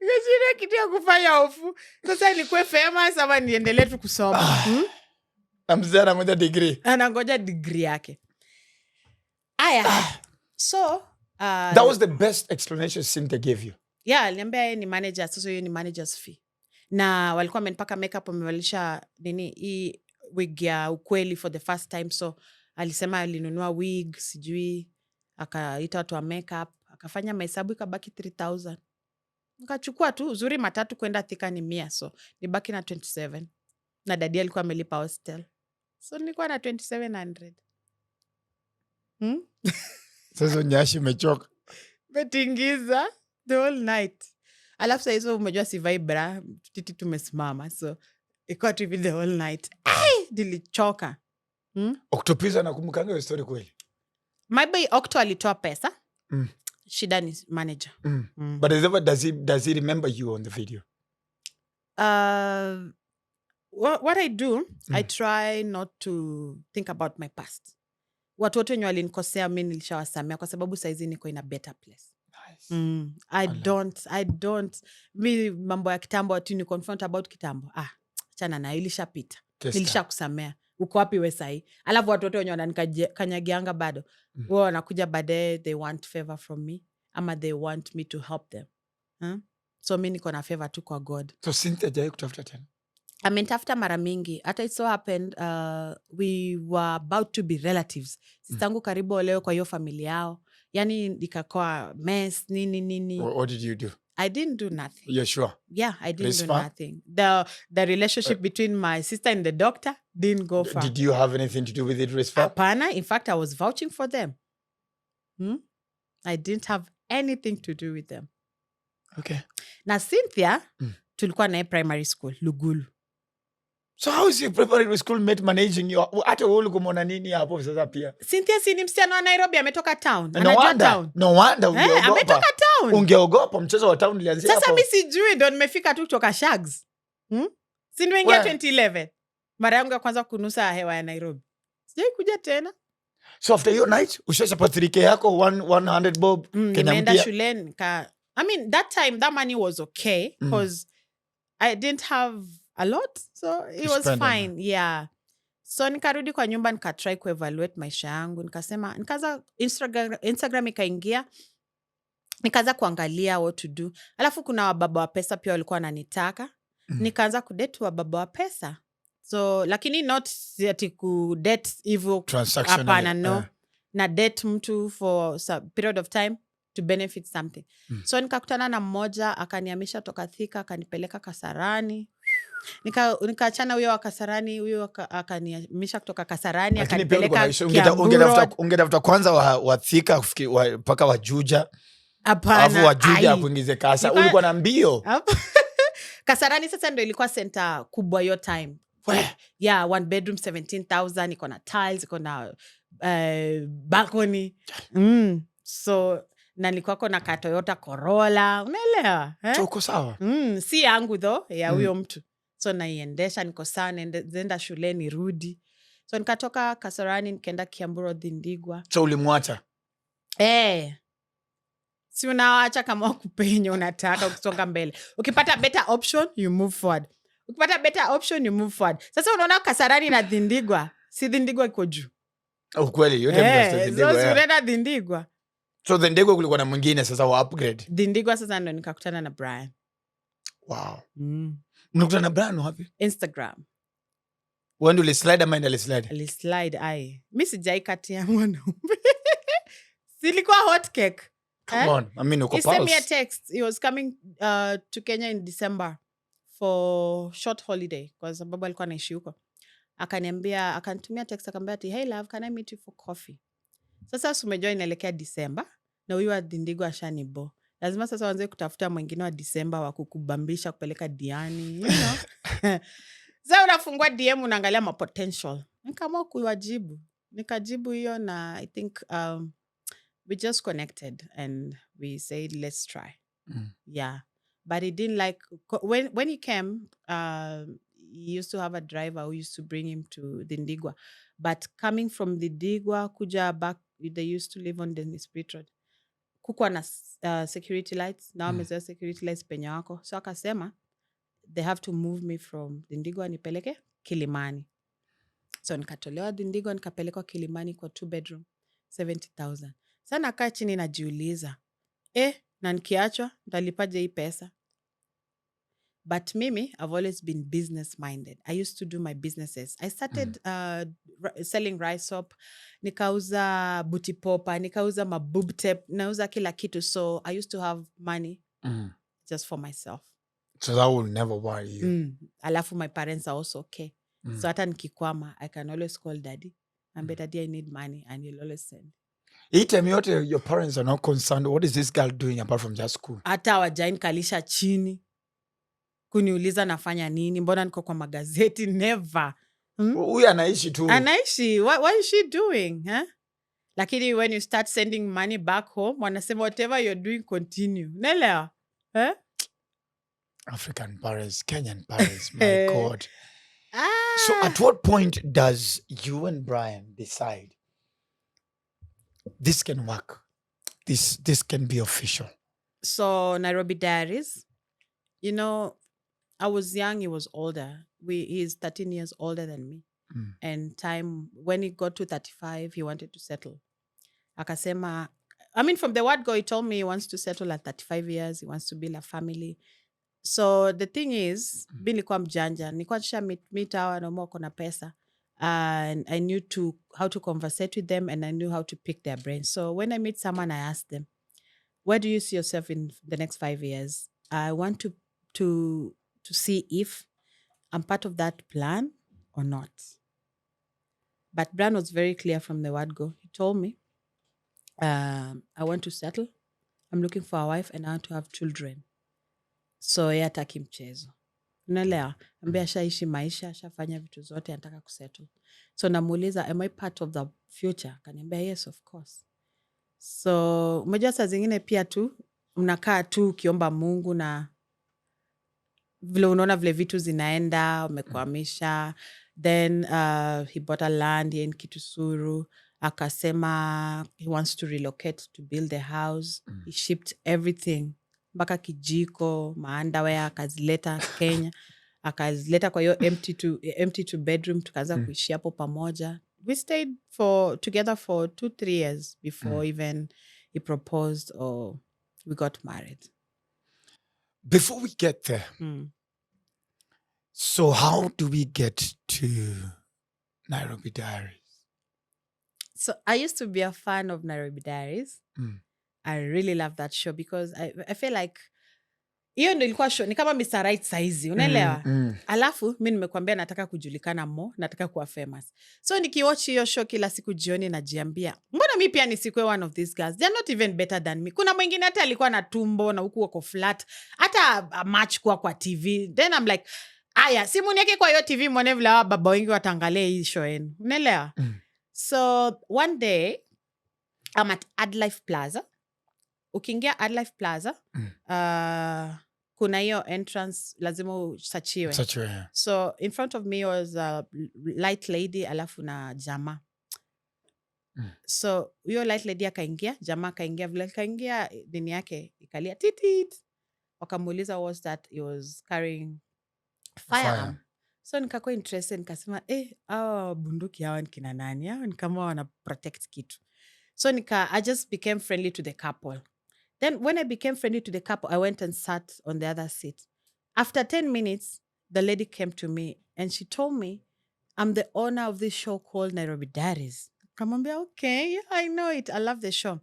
Nikashina kitu ya kufanya hofu. Sasa nikuwe famous ama niendelee tu kusoma. Mzee anangoja degree. Anangoja degree yake. So that was the best explanation Cynthia gave you. Yeah, aliniambia yeye ni manager, sasa yeye ni manager's fee. Na walikuwa wamenipaka makeup, wamevalisha hii wig ya ukweli for the first time, so alisema alinunua wig, sijui akaita watu wa makeup, akafanya mahesabu ikabaki 3,000. Nikachukua tu uzuri matatu kwenda Thika ni 100, so nibaki na 27. Na dadi alikuwa amelipa hostel. So nilikuwa na 2,700. Sasa nyashi umechoka. Betingiza the whole night. Alafu saa hizo umejua sivai bra, titi tumesimama, so iko tu the whole night. Nilichoka. Octopizza nakumbukanga hiyo story kweli. Maybe Octo alitoa pesa. Shida ni manager. But does he remember you on the video? What I do, I try not to think about my past. Watu wote wenye walinikosea mimi nilishawasamea kwa sababu saizi niko in a better place. Nice. I don't mi mambo ya kitambo ati ni confront about kitambo. Achana na ilishapita. Nilishakusamea. Uko wapi wewe sahi? Alafu watu wote wenye wananikanyagianga bado. Wao wanakuja baadaye, they want favor from me ama they want me to help them. So mimi niko na favor tu kwa God. So Cynthia jai kutafuta tena? Amenitafuta mara mingi. Hata it so happened we were about to be relatives. Sistangu karibu oleo kwa hiyo familia yao. Yani ikakuwa mess nini. What did you do? I didn't do nothing. You're sure? Yeah, I didn't Risper? do nothing. The relationship between my sister and the doctor didn't go far. Did you have anything to do with it, Risper? Apana, in fact, I was vouching for them. I didn't have anything to do with them. Okay. Na Cynthia, tulikuwa naye primary school, Lugulu. So how is your primary school mate managing you? Hata wewe ulikumwona nini hapo sasa pia? Cynthia si ni msichana wa Nairobi, ametoka town. Anajua town. No wonder ungeogopa. Ametoka town. Ungeogopa mchezo wa town ulianzia hapo. Sasa mimi sijui ndo nimefika tu kutoka Shags. Si nimeingia 2011. Mara yangu ya kwanza kunusa hewa ya Nairobi. Sijai kuja tena. So after your night, ushachapa 3K yako 100 bob. Nimeenda shuleni. I mean, that time, that money was okay because I didn't have a lot. So it was fine. Yeah. So nikarudi kwa nyumba, nikatry kuevaluate maisha yangu. Nikaanza Instagram ikaingia. Nikaanza kuangalia what to do. Alafu kuna wababa wa pesa pia walikuwa wananitaka. Nikaanza kudate wababa wa pesa. So, lakini not ati kudate hivyo hapana, no. Na date mtu for a period of time to benefit something. So nikakutana na mmoja, akanihamisha toka Thika, akanipeleka Kasarani. Nikaachana huyo wa Kasarani, huyo akanihamisha kutoka Kasarani, akanipeleka Kiamburu. Ungetafuta kwanza wa Thika mpaka wa Juja. Hapana. Alafu wa Juja kuingize Kasa. Ulikuwa na mbio. Kasarani sasa ndio ilikuwa center kubwa your time. Yeah, 1 bedroom 17,000, iko na tiles, iko na balcony. So na nilikuwa na Toyota Corolla, unaelewa? Uko sawa? Si yangu though, ya huyo mtu. So naiendesha, niko sawa, nenda shuleni rudi. So nikatoka Kasarani nikaenda Kiamburu Dindigwa. So ulimwacha? Si unaacha kama kupenya unataka kusonga mbele. Ukipata better option, you move forward. Ukipata better option, you move forward. Sasa unaona Kasarani na Dindigwa. Si Dindigwa iko juu. Ukweli, yote mnasta Dindigwa. So unaenda Dindigwa. So Dindigwa kulikuwa na mwingine sasa wa upgrade. Dindigwa sasa ndo nikakutana na Brian. Wow. Mnakutana na Brian wapi? Instagram. Wewe ndio ulislide ama ndio alislide? Alislide mimi sijai katia mwanaume. Silikuwa hot cake. Come on. I mean, he sent me a text. He was coming to Kenya in December for short holiday kwa sababu alikuwa anaishi huko. Akanitumia text akaniambia ati, "Hey love, can I meet you for coffee?" Sasa umejua inaelekea December na huyu wa Dindigwa ashanibo. Lazima sasa waanze kutafuta mwingine wa December wa kukubambisha kupeleka Diani, you know. Sasa unafungua DM unaangalia ma potential. Nikaamua kuwajibu. Nikajibu hiyo na I think we just connected and we said let's try. Yeah. But he didn't like when he came, he used to have a driver who used to bring him to Dindigwa. But coming from Dindigwa kuja back, they used to live on the Spirit Road. Kukuwa na security lights. Now wamezoea security lights penye wako. So akasema they have to move me from Dindigwa nipeleke Kilimani. So nikatolewa Dindigwa nikapelekwa Kilimani kwa 2 bedroom 70,000. Sasa nakaa chini najiuliza, na nikiachwa ndalipaje hii pesa? But mimi, I've always been business minded. I used to do my businesses. I started selling rice soap. Nikauza booty popper, nikauza maboob tape, nauza kila kitu. So I used to have money just for myself. So that will never worry you. Alafu my parents are also okay. So hata nikikwama, I can always call daddy. And daddy, I need money. And he'll always send. Hii time yote your parents are not concerned. What is this girl doing apart from just school? Hata wajaini kalisha chini. Kuniuliza nafanya nini. Mbona niko kwa magazeti? Never. Huyu anaishi tu. Anaishi. What is she doing? Huh? Lakini when you start sending money back home, wanasema whatever you're doing, continue. Nelewa? Huh? African parents, Kenyan parents, my God. So at what point does you and Brian decide this can work? This can be official? So Nairobi Diaries, I was young, he was older. He's 13 years older than me. And when he got to 35, he wanted to settle. Akasema, from the word go, he told me he wants to settle at 35 years. He wants to build a family. So the thing is, nilikuwa mjanja. Nilikuwa nisha meet hawa na wako na pesa. And I knew how to conversate with them, and I knew how to pick their brains. So when I meet someone, I ask them, where do you see yourself in the next 5 years? I want to see if I'm part of that plan or not. But Brian was very clear from the word go. He told me, I want to settle. I'm looking for a wife and I want to have children. So yeye hataki mchezo. Unaelewa? Ambia ashaishi maisha, ashafanya vitu zote, anataka kusettle. So namuuliza, am I part of the future? Kaniambia, yes, of course. So umejua saa zingine pia tu mnakaa tu ukiomba Mungu na vile unaona vile vitu zinaenda, umekwamisha. Then he bought a land in Kitusuru. Akasema he wants to relocate to build a house. He shipped everything. Mpaka kijiko, maandawea, akazileta Kenya. Akazileta kwa hiyo empty to bedroom. Tukaanza kuishi hapo pamoja. We stayed together for 2-3 years before even he proposed or we got married. Before we get there, so how do we get to Nairobi Diaries? So I used to be a fan of Nairobi Diaries. I really love that show because I feel like hiyo ndio ilikuwa show ni kama Mr. Right saizi, unaelewa? Alafu mimi nimekuambia nataka kujulikana nataka kuwa famous. So nikiwatch hiyo show kila siku jioni najiambia, mbona mimi pia nisikuwe one of these girls? They're not even better than me. Kuna mwingine hata alikuwa na tumbo na huku wako flat, hata a match kwa TV. Then I'm like, aya, simu niweke kwa hiyo TV muone vile baba wengi wataangalia hii show yenu. Unaelewa? So one day I'm at Adlife Plaza. Ukiingia Adlife Plaza, kuna hiyo entrance lazima usachiwe. Yeah. So in front of me was a light lady alafu na jama. So hiyo light lady akaingia, jama akaingia, vile akaingia dini yake ikalia titit. Wakamuuliza was that he was carrying firearm. So nikakuwa interested, nikasema bunduki hawa ni kina nani? Hawa ni kama wana protect kitu. So I just became friendly to the couple. Then when I became friendly to the couple, I went and sat on the other seat. After 10 minutes, the lady came to me and she told me, I'm the owner of this show called Nairobi Diaries. Kamwambia, okay, yeah, I know it. I love the show.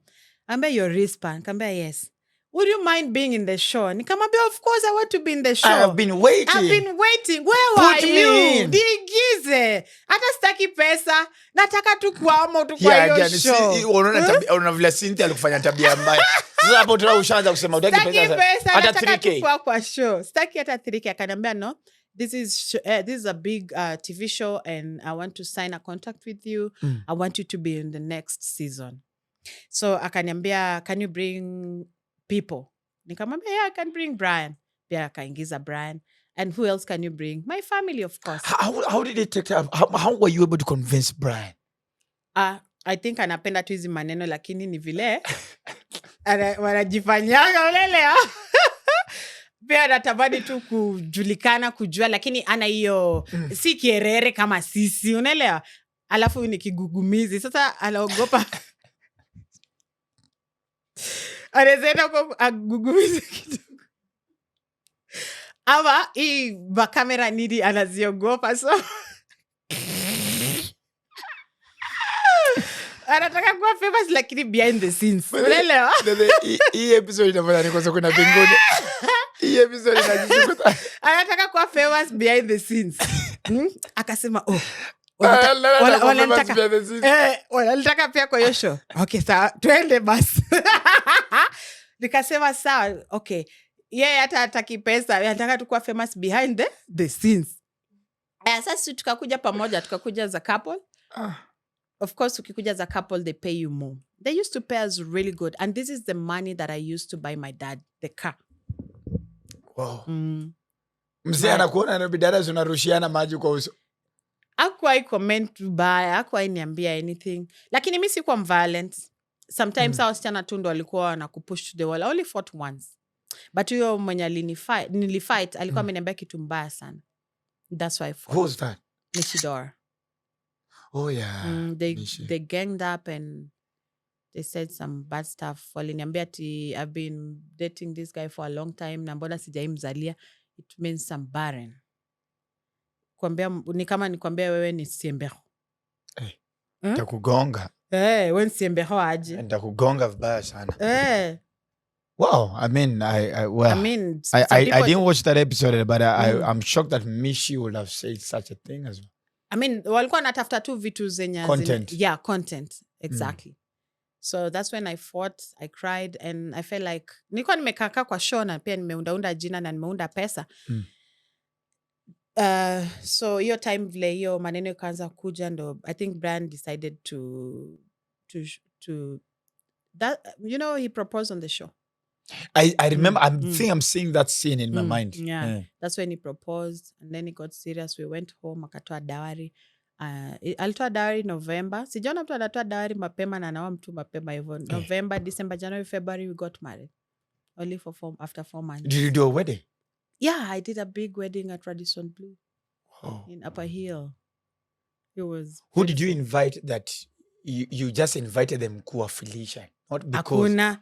Kamwambia, you're Risper. Kamwambia, yes. Would you mind being in the show? Nikamwambia, of course I want to be in the show. I have been waiting. Where were you? Digize. Hata sitaki pesa. Nataka tu kuamo tu kwa hiyo show. Unaona vile Cynthia alikufanya tabia mbaya. Sasa hapo tuna ushaanza kusema utaki pesa. Hata 3K. Kwa show. Sitaki hata 3K. Akaniambia, no. This is a big TV show and I want to sign a contract with you. I want you to be in the next season. So akaniambia, can you bring people? Nikamwambia, yeah, I can bring Brian. Pia akaingiza Brian. And who else can you bring? My family, of course. How did it take time? How were you able to convince Brian? I think anapenda tu hizi maneno lakini ni vile wanajifanyanga ulelewa. Pia anatamani tu kujulikana, kujua, lakini ana hiyo si kierere kama sisi, unaelewa? Alafu ni kigugumizi. Sasa anaogopa. Anaweza kugugumizi kidogo. Ama hii kamera nidi anaziogopa, so anataka kuwa famous lakini behind the scenes. Unaelewa? Hii episode inafanya ni kwa kuna bingoni. Hii episode inajikuta anataka kuwa famous behind the scenes. Akasema, wanataka pia kwa hiyo show. Okay, sawa, tuende basi. Nikasema sawa, okay. Yeye hata hataki pesa, anataka tu kuwa famous behind the scenes. Sasa tukakuja pamoja, tukakuja as a couple. Of course, ukikuja as a couple, they pay you more. They used to pay us really good. And this is the money that I used to buy my dad the car. Wow. Mzee anakuona Nairobi Diaries unarushiana maji kwa uso. Hakuwahi comment vibaya, hakuwahi niambia anything. Lakini mimi sikuwa violent. Sometimes hao wasichana tu ndo walikuwa wanakupush to the wall. I only fought once. But huyo mwenye nilifight alikuwa ameniambia kitu mbaya sana. That's why I fought. Who's that? Nishidora. Oh yeah. They ganged up and they said some bad stuff. Waliniambia ati I've been dating this guy for a long time na mbona sijaimzalia. It means I'm barren. Ni kama nikwambia wewe ni siembeho. Nitakugonga. Wewe ni siembeho aje. Nitakugonga vibaya sana. Wow, I mean, I didn't watch that episode, but I'm shocked that Mishi would have said such a thing as well. I mean, walikuwa natafuta tu vitu zenye content. Yeah, content. Exactly. So that's when I fought, I cried, and I felt like nilikuwa nimekaa kwa show na pia nimeunda jina na nimeunda pesa. So hiyo time vile hiyo maneno ikaanza kuja ndo I think Brian decided to that, you know, he proposed on the show. I remember, I'm seeing that scene in my mind. Yeah. That's when he proposed, and then he got serious. We went home, akatoa dowry. Alitoa dowry November. Sijaona mtu anatoa dowry mapema na anaoa mtu mapema hivyo. November, December, January, February, we got married. Only after 4 months. Did you do a wedding? Yeah, I did a big wedding at Radisson Blu. In Upper Hill. It was. Who did you invite that you just invited them kuwa Felicia? Not because. Hakuna.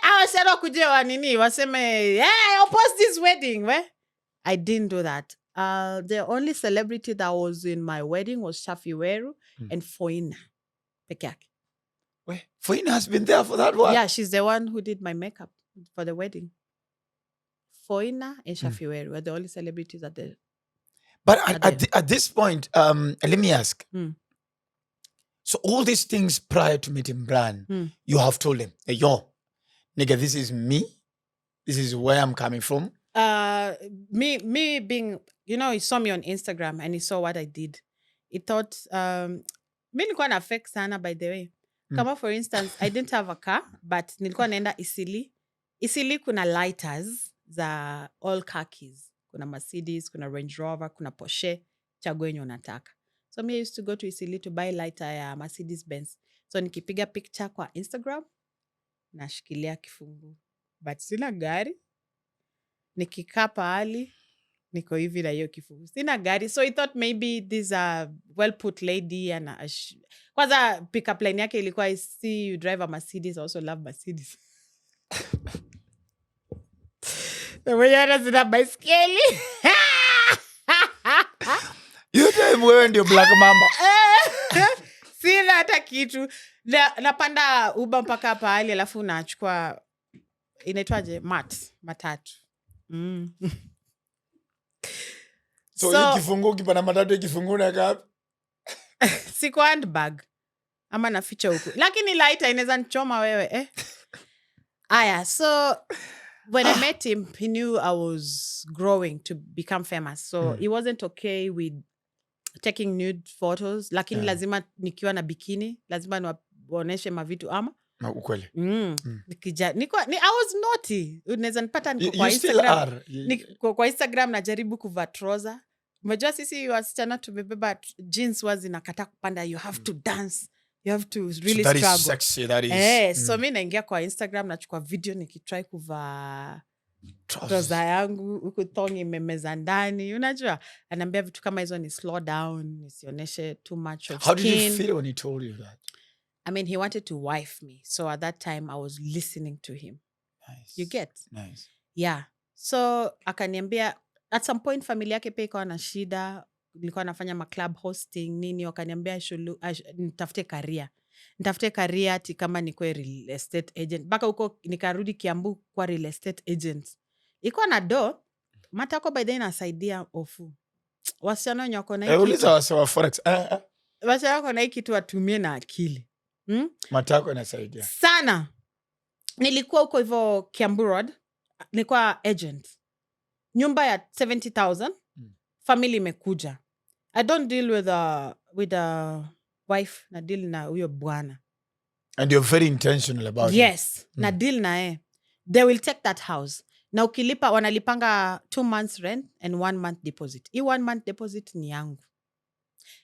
Awasema kuje wa nini? Waseme, I'll post this wedding. I didn't do that. The only celebrity that was in my wedding was Shafi Weru and Foina. Peke yake. Foina has been there for that one? Yeah, she's the one who did my makeup for the wedding. Foina and Shafi Weru were the only celebrities at the. But at this point, let me ask. So all these things prior to meeting Brian, you have told him, hey, yo, nigga, this is me. This is where I'm coming from. Me being, you know, he saw me on Instagram and he saw what I did. He thought, mi nilikuwa na fake sana, by the way. Kama for instance, I didn't have a car, but nilikuwa naenda Isili. Isili kuna lighters za all car keys. Kuna Mercedes, kuna Range Rover, kuna Porsche. Chagua yenye unataka. So me used to go to Isili to buy lighter ya Mercedes Benz. So nikipiga picture kwa Instagram, nashikilia kifungu. But sina gari. Nikikaa pahali, niko hivi na hiyo kifungu. Sina gari. So I thought maybe this a well-put lady. And kwanza pick-up line yake ilikuwa, I see you drive a Mercedes. I also love Mercedes. Mwenye sina baiskeli. You time wewe ndio Black Mamba. Sina hata kitu. Napanda Uber mpaka pahali alafu nachukua inaitwaje matatu. So kifungu kipana matatu kifungu na kapi? Siko handbag. Ama naficha huku. Lakini lighter inaweza nichoma wewe Aya, so when I met him, he knew I was growing to become famous. So he wasn't okay with taking nude photos. Lakini lazima nikiwa na bikini, lazima niwaoneshe mavitu ama. Ukweli. I was naughty. Unaweza nipata niko kwa Instagram. Kwa Instagram najaribu kuvaa trouser. Umejua sisi wasichana tumebeba jeans wazi na kata kupanda. You have to dance. You have to really struggle. That is sexy. That is. So mimi naingia kwa Instagram nachukua video nikitry kuvaa trouser yangu huku thong imemeza ndani. Unajua? Ananiambia vitu kama hizo ni slow down, nisioneshe too much of skin. How did you feel when he told you that? I mean, he wanted to wife me. So at that time, I was listening to him. Nice. You get? Nice. Yeah. So akaniambia, at some point, familia yake pia ikawa na shida. Nilikuwa nafanya club hosting, nini. Wakaniambia, nitafute career. Nitafute career ati kama nikuwe real estate agent. Baka huko nikarudi Kiambu kwa real estate agent. Ikuwa na do. Matako by then nasaidia ofu. Wasichana wenye wako na hiki. Uliza wasiwa forex. Wasichana wako na hiki kitu watumie na akili. Matako inasaidia sana. Nilikuwa huko hivyo Kiambu Road. Nilikuwa agent. Nyumba ya 70,000. Family imekuja. I don't deal with a wife, na deal na huyo bwana. And you're very intentional about it. Yes, na deal na they will take that house. Na ukilipa, wanalipanga 2 months rent and 1 month deposit. Hii 1 month deposit ni yangu.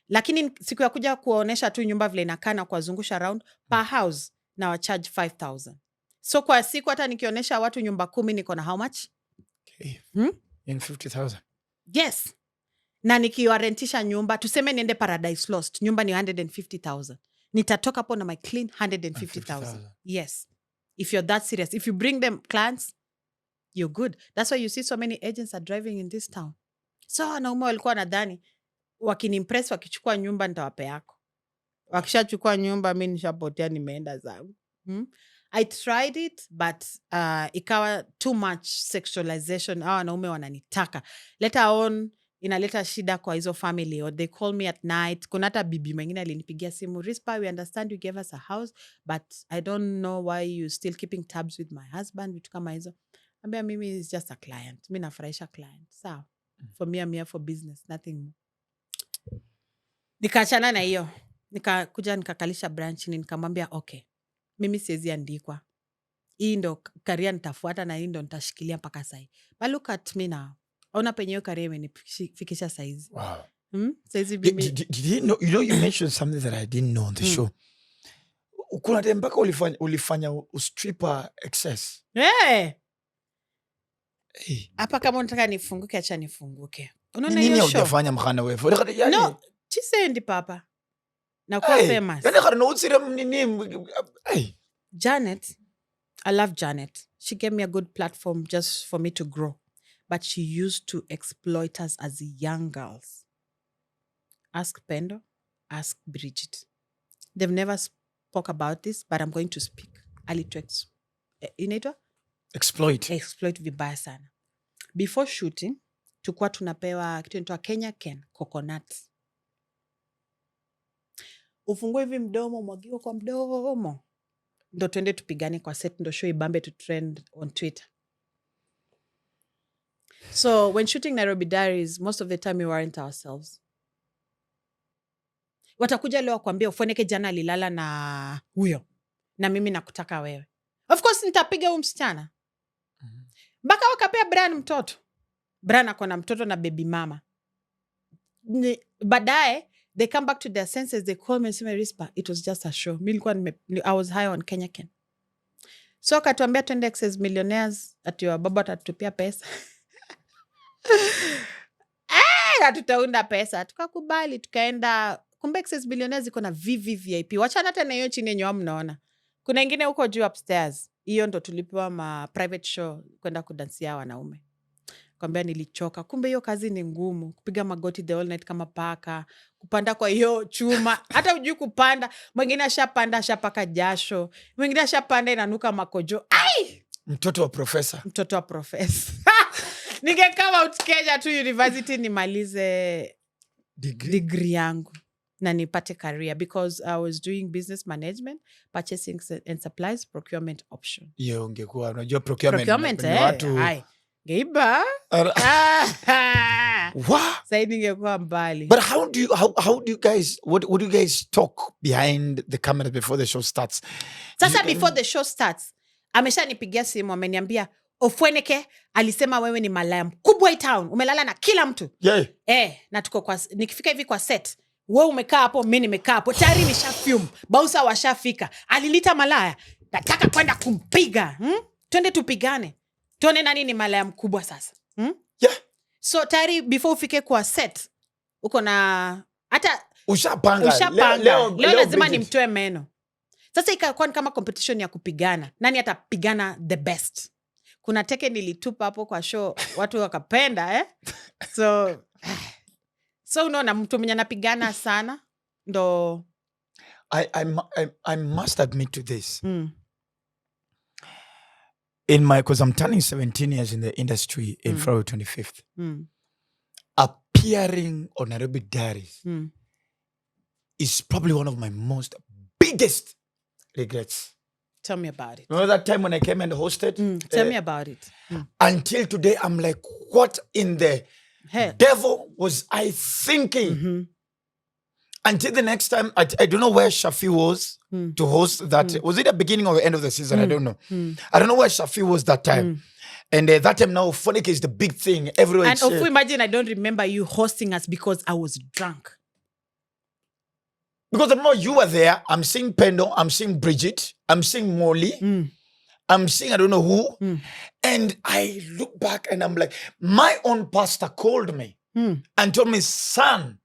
Lakini siku ya kuja kuonesha tu nyumba vile inakaa na kuwazungusha around per house na wa charge 5,000. So kwa siku hata nikionesha watu nyumba 10 niko na how much? Okay. In 50,000. Yes. Na nikiwarentisha nyumba, tuseme niende Paradise Lost, nyumba ni 150,000. Nitatoka hapo na my clean 150,000. Yes. If you're that serious. If you bring them clients, you're good. That's why you see so many agents are driving in this town. So wanaume walikuwa nadhani wakinimpress wakichukua nyumba nitawapea yako. Wakishachukua nyumba mimi nishapotea nimeenda zangu. I tried it but ikawa too much sexualization. Hawa wanaume wananitaka. Later on inaleta shida kwa hizo family, or they call me at night. Kuna hata bibi mwingine alinipigia simu, Risper, we understand you gave us a house but I don't know why you still keeping tabs with my husband, vitu kama hizo. Ambia mimi is just a client. Mimi nafurahisha client. Sawa. For me, I'm here for business, nothing more. Nikaachana na hiyo. Nikakuja nikakalisha branch ni nikamwambia okay. Mimi siwezi andikwa. Hii ndo career nitafuata na hii ndo nitashikilia mpaka sasa. But look at me now. Ona penye hiyo career imenifikisha saizi. Wow. Saizi mimi Did you know, you mentioned something that I didn't know on the show. Kuna time mpaka ulifanya stripper excess. Hapa kama unataka nifunguke acha nifunguke. Unaona Nini hiyo show? hujafanya mkhana wewe? No, chisendi papa. Na kuwa famous. Yani kana utsire nini? Janet, I love Janet. She gave me a good platform just for me to grow. But she used to exploit us as young girls. Ask Pendo, ask Bridget. They've never spoke about this, but I'm going to speak. Inaitwa? Exploit vibaya sana. Before shooting, tukua tunapewa kitu inaitwa Kenya Ken, coconut. Ufungue hivi mdomo, mwagiwa kwa mdomo. Ndo tuende tupigane kwa set, ndo show ibambe to trend on Twitter. So when shooting Nairobi Diaries, most of the time we weren't ourselves. Watakuja leo kuambia Ofweneke jana alilala na huyo. Na mimi nakutaka wewe. Of course nitapiga huyu msichana. Mpaka wakapea Brian mtoto. Brian ako na mtoto na baby mama. Baadaye they come back to their senses, they call me and say, Risper, it was just a show. I was high on Kenya Ken. So akatuambia twende Access Millionaires ati wa baba atatupia pesa. Na tutaunda pesa. Tukakubali, tukaenda. Kumbe Access Millionaires iko na VVVIP. Wachana tena hiyo chini yenye mnaona. Kuna ingine huko juu upstairs. Hiyo ndo tulipewa ma private show kwenda kudansia wanaume. Kwambia nilichoka. Kumbe hiyo kazi ni ngumu. Kupiga magoti the whole night kama paka. Kupanda kwa hiyo chuma. Hata hujui kupanda. Mwingine ashapanda ashapaka jasho. Mwingine ashapanda inanuka makojo. Ai! Mtoto wa profesa. Ningekaa Mount Kenya tu university nimalize degree yangu. Na nipate career because I was doing business management, purchasing and supplies, procurement option. Yo, ungekuwa unajua procurement watu geiba. Wow. Sasa ningekuwa mbali. But how do you guys what do you guys talk behind the camera before the show starts? Sasa before the show starts, ameshanipigia simu ameniambia Ofweneke alisema wewe ni malaya mkubwa hii town. Umelala na kila mtu. Yeah. Na tuko nikifika hivi kwa set. Wewe umekaa hapo, mimi nimekaa hapo. Tayari nishafume. Bausa washafika. Alilita malaya. Nataka kwenda kumpiga. Twende tupigane. Tuone nani ni malaya mkubwa sasa. Yeah. So tayari before ufike kwa set, uko na hata ushapanga. Leo lazima nimtoe meno. Sasa ikakuwa kama competition ya kupigana. Nani atapigana the best? Kuna teke nilitupa hapo kwa show, watu wakapenda So unaona mtu mwenye anapigana sana ndo I must admit to this. Because I'm turning 17 years in the industry in February 25th. Appearing on Nairobi Diaries is probably one of my most biggest regrets. Tell me about it. Remember that time when I came and hosted? Tell me about it. Until today, I'm like, what in the Hell. devil was I thinking? Until the next time, I don't know where Shafi was to host that. Was it the beginning or the end of the season? I don't know. I don't know where Shafi was that time. And that time now, Ofweneke is the big thing. Everywhere And imagine I don't remember you hosting us because I was drunk. because I know you were there. I'm seeing Pendo, I'm seeing Bridget, I'm seeing Molly, I'm seeing I don't know who. And I look back and I'm like, my own pastor called me and told me, son,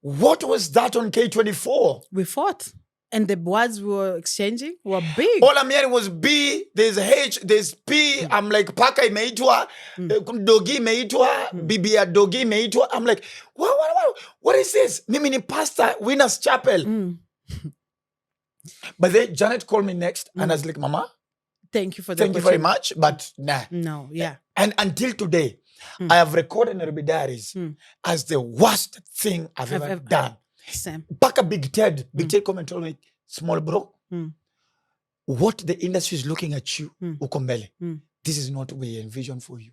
what was that on K24? We fought. And the words we were exchanging were big. All I'm hearing was B, there's H, there's P. I'm like, paka imeitwa, dogi imeitwa, bibia dogi imeitwa. I'm like, what is this? Mimi ni pastor, Winners Chapel. But then Janet called me next and I was like, Mama, Thank you for the thank you very much, but nah. No, yeah. And until today, I have recorded Nairobi Diaries as the worst thing I've ever done. Same. Paka Big Ted come and told me, small bro, what the industry is looking at you, Ukombele, this is not what we envision for you.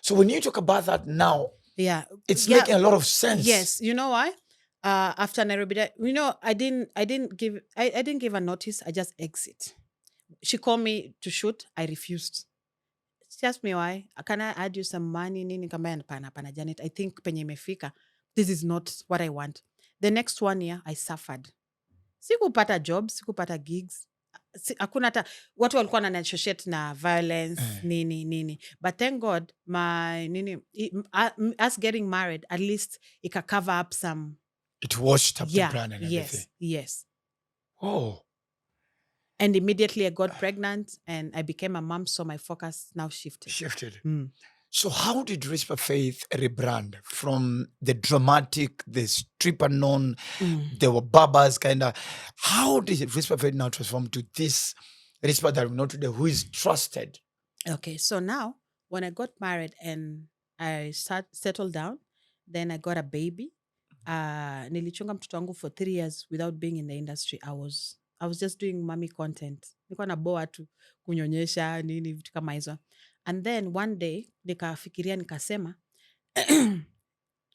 So when you talk about that now, it's making a lot of sense. Yes, you know why? After Nairobi, I didn't give a notice. I just exit. She called me to shoot. I refused. She asked me why. Can I add you some money? Nini kambaya pana Janet. I think penye imefika. This is not what I want. The next 1 year, I suffered. Sikupata jobs, sikupata gigs. Hakuna hata watu walikuwa wananiassociate na violence nini. But thank God, us getting married, at least it can cover up some. It washed up the brand and everything. Yes. Oh. And immediately I got pregnant and I became a mom, so my focus now shifted. So how did Risper Faith rebrand from the dramatic, the stripper known, there were babas kind of, how did Risper Faith now transform to this Risper that we know today, who is trusted? Okay, so now when I got married and I settled down, then I got a baby. Nilichunga mtoto wangu for 3 years without being in the industry. I was just doing mommy content. Nilikuwa na boa tu kunyonyesha nini vitu kama hizo. And then one day nikafikiria nikasema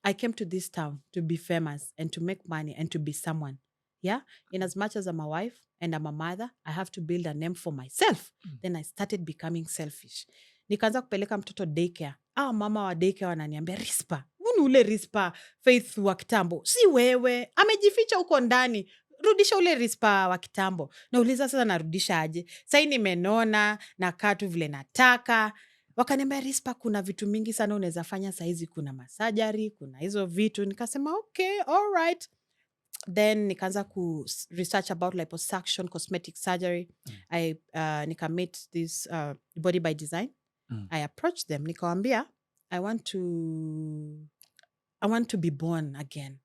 I came to this town to be famous and to make money and to be someone. Yeah? In as much as I'm a wife and I'm a mother, I have to build a name for myself. Then I started becoming selfish. Nikaanza kupeleka mtoto daycare. Mama wa daycare wananiambia, Risper, ule Risper Faith wa kitambo. Si wewe, amejificha huko ndani. Rudisha ule Risper wa kitambo. Nauliza sasa narudisha aje. Sasa nimenona, nakaa tu vile nataka. Wakaniambia Risper, kuna vitu mingi sana unaweza fanya saizi, kuna masajari, kuna hizo vitu. Nikasema okay, all right. Then nikaanza ku research about liposuction, cosmetic surgery. I meet this Body by Design. I approached them. Nikawambia, I want to be born again.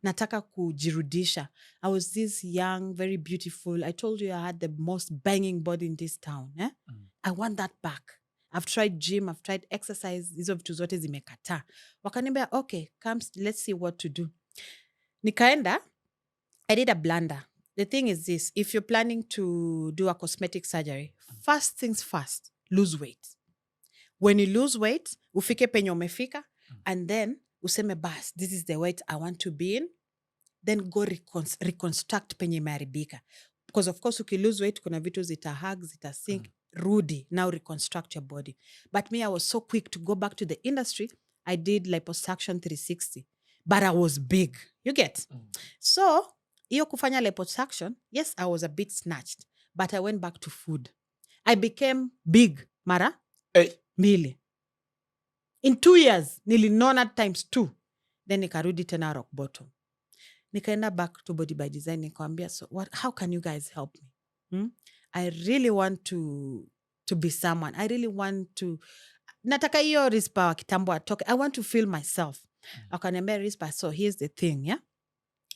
Nataka kujirudisha. I was this young, very beautiful. I told you I had the most banging body in this town. I want that back. I've tried gym, I've tried exercise. Hizo vitu zote zimekataa. Wakaniambia, okay, let's see what to do. Nikaenda, I did a blunder. The thing is this, if you're planning to do a cosmetic surgery, first things first, lose weight. When you lose weight, ufike penye umefika, and then useme bas, this is the weight I want to be in, then go reconstruct penye imeharibika. Because of course, uki lose weight, kuna vitu zita hug, zita sink, rudi, now reconstruct your body. But me, I was so quick to go back to the industry, I did liposuction 360. But I was big, you get? So, iyo kufanya liposuction, yes, I was a bit snatched, but I went back to food. I became big, mara, mbili. In 2 years, nilinona times 2. Then nikarudi tena rock bottom. Nikaenda back to Body by Design. Nikawambia, so how can you guys help me? I really want to be someone. I really want to, nataka iyo Risper wa kitambo atoke. I want to feel myself. Wakaniambia Risper, so here's the thing, yeah?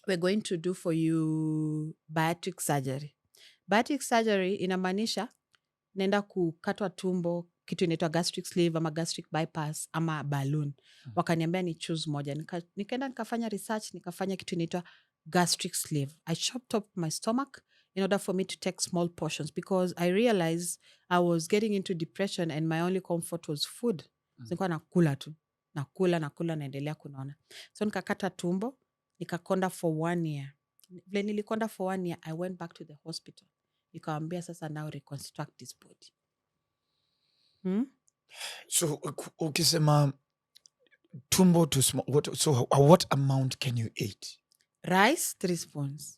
We're going to do for you bariatric surgery. Bariatric surgery inamaanisha naenda kukatwa tumbo, kitu inaitwa gastric sleeve ama gastric bypass ama balloon. Wakaniambia ni choose moja. Nikaenda nikafanya research, nikafanya kitu inaitwa gastric sleeve. I chopped up my stomach in order for me to take small portions because I realized I was getting into depression and my only comfort was food. Nilikuwa nakula tu. Nakula naendelea kunona. So nikakata tumbo, nikakonda for 1 year. Vile nilikonda for 1 year, I went back to the hospital. Nikawaambia sasa now reconstruct this body. So ukisema tumbo too small, what amount can you eat? Rice 3 spoons.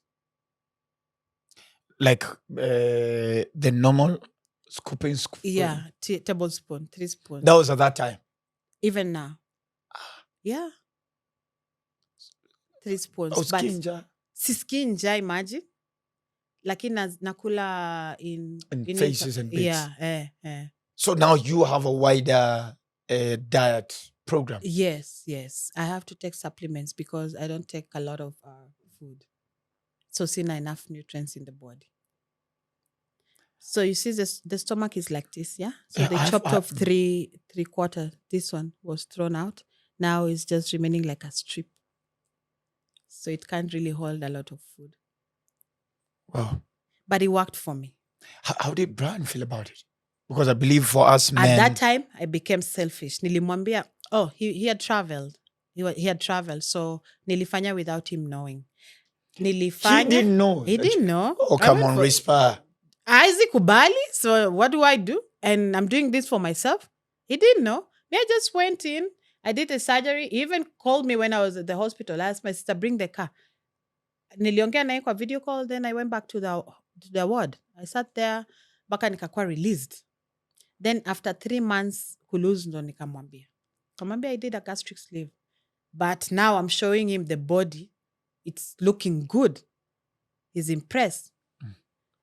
Like the normal scooping Yeah, tablespoon, 3 spoons. That was at that time. Even now. Yeah. 3 spoons. But sisikii njaa, imagine. Lakini nakula in phases and bits. Yeah. So now you have a wider diet program. Yes. I have to take supplements because I don't take a lot of food. So sina enough nutrients in the body. So you see the stomach is like this, yeah? So they chopped off three quarters. This one was thrown out. Now it's just remaining like a strip. So it can't really hold a lot of food. Wow. But it worked for me. How did Brian feel about it? Because I believe for us men... At that time, I became selfish. Nilimwambia, he had traveled. He had traveled. So nilifanya without him knowing. He didn't know. He didn't know. Oh, come on, Risper. Isaac Kubali. So what do I do? And I'm doing this for myself. He didn't know. Me, I just went in. I did a surgery. He even called me when I was at the hospital. I asked my sister, bring the car. Niliongea naye kwa video call. Then I went back to the ward. I sat there. Baka nikakuwa released. Then after 3 months, kulose ndo nikamwambia. Kamwambia I did a gastric sleeve. But now I'm showing him the body. It's looking good. He's impressed.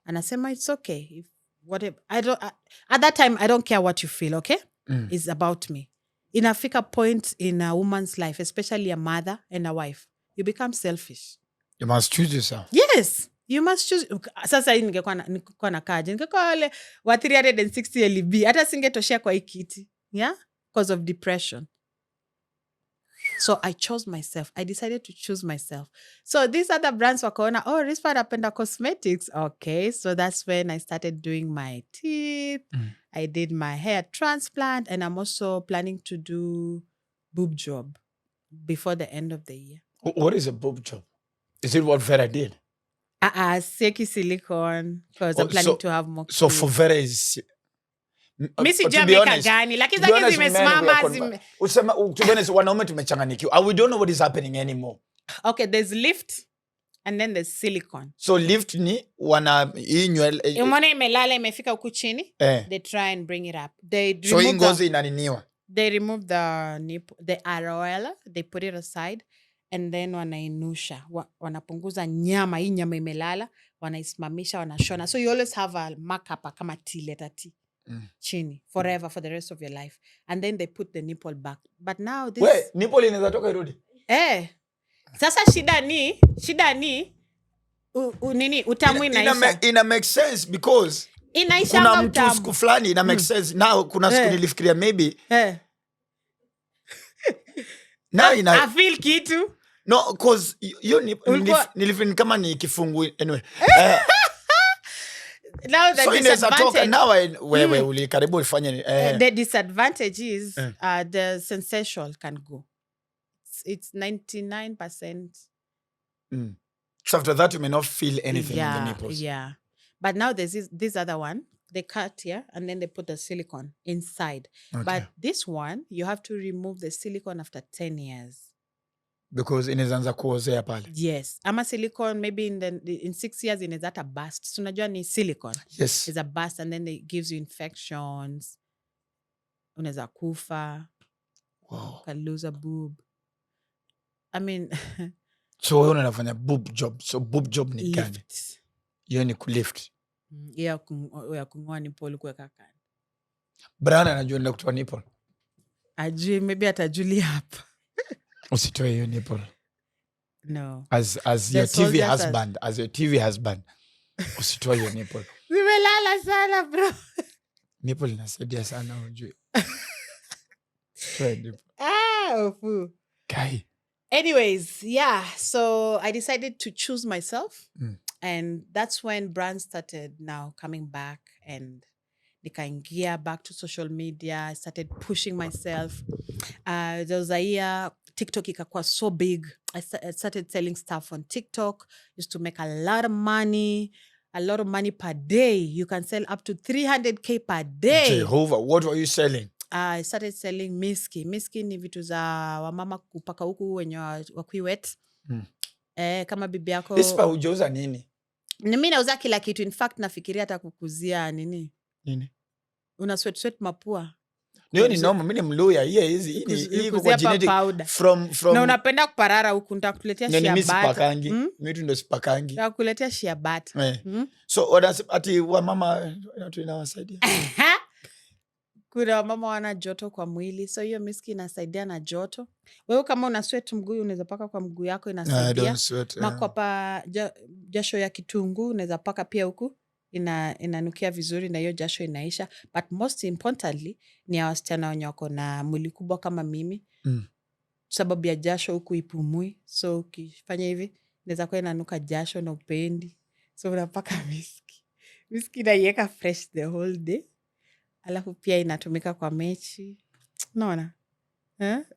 Anasema it's okay. If whatever. At that time, I don't care what you feel, okay? It's about me. Inafika point in a woman's life, especially a mother and a wife, you become selfish. You must choose yourself. Yes. You must choose. Sasa hii ningekuwa na kaji. Ningekuwa wale wa 360 LB. Hata singetoshea kwa hii kiti. Yeah? Because of depression. So I chose myself. I decided to choose myself. So these other brands wakaona, Risper anapenda cosmetics. Okay. So that's when I started doing my teeth. I did my hair transplant. And I'm also planning to do boob job before the end of the year. What is a boob job? Is it what Vera did? Seki silicone. Because I'm planning to have more kids. So for Vera is... Mi sijua meka gani. Lakini zake zimesimama. To be honest, wanaume tumechanganikiwa. We don't know what is happening anymore. Okay, there's lift and then there's silicone. So lift ni hii nywele. Umeona imelala imefika huku chini. They try and bring it up. So hii ngozi inaniniwa. They remove the nipple, the areola. They put it aside. And then wanainusha. Wanapunguza nyama. Hii nyama imelala. Wanaisimamisha, wanashona. So you always have a mark hapa kama T, letter T. Chini. Forever, for the rest of your life. And then they put the nipple back. But now this... Wait, nipple inaweza toka irudi? Sasa shida ni nini utamu inaisha. Ina make sense because inaisha kuna mtu siku fulani ina make sense. Now kuna siku nilifikiria maybe now I feel kitu. No, because you nilifeel kama ni kifungu anyway. Now the disadvantage. Now wewe ulikaribu ufanye the disadvantage is the sensation can go. It's 99%. So after that, you may not feel anything in the nipples. Yeah. But now there's this other one. They cut here and then they put the silicone inside. Okay. But this one, you have to remove the silicone after 10 years. Because inaanza kuozea pale. Yes. Ama silicone, maybe in 6 years, inaweza hata burst. So unajua ni silicone. Yes. It's a burst and then it gives you infections. Unaweza kufa. Wow. You can lose a boob. I mean... So wewe unafanya boob job. So boob job ni gani? Hiyo ni kulift. Ya kungoa nipple kuweka kando. Brian anajua ndio kutoa nipple. Ajui, maybe atajulia hapa. Usitoe hiyo nipple. No. As your TV husband, usitoe hiyo nipple. Nimelala sana bro. Nipple inasaidia sana unjue. Toe nipple. Ofu. Kai. Anyways, yeah. So I decided to choose myself. And that's when brands started now coming back and nikaingia back to social media. I started pushing myself. There was a year TikTok ikakuwa so big. I started selling stuff on TikTok. Used to make a lot of money per day. You can sell up to 300K per day. Jehovah, what were you selling? I started selling miski. Miski ni vitu za wamama kupaka huku wenye wakiwet. Kama bibi yako. Risper hujauza nini? Mimi nauza kila kitu. In fact, nafikiria hata kukuzia nini? Una sweat mapua. Niyo ni normal, mimi ni Mluya. Hii kwa genetic from na unapenda kuparara huku, nitakuletea shea butter. Sipakangi. Mimi tu ndo sipakangi. Nitakuletea shea butter. So ati wamama inawasaidia. Kuna wamama wana joto kwa mwili, so hiyo miski inasaidia na joto. Wewe kama una sweat mguu unaweza paka kwa mguu yako, inasaidia. Makwapa jasho ya kitunguu unaweza paka pia huku, inanukia vizuri na hiyo jasho inaisha. But most importantly ni wasichana wenye wako na mwili kubwa kama mimi. Sababu ya jasho huku ipumui, so ukifanya hivi inaweza kuwa inanuka jasho na upendi, so unapaka miski naiweka fresh the whole day. Alafu pia inatumika kwa mechi. Unaona?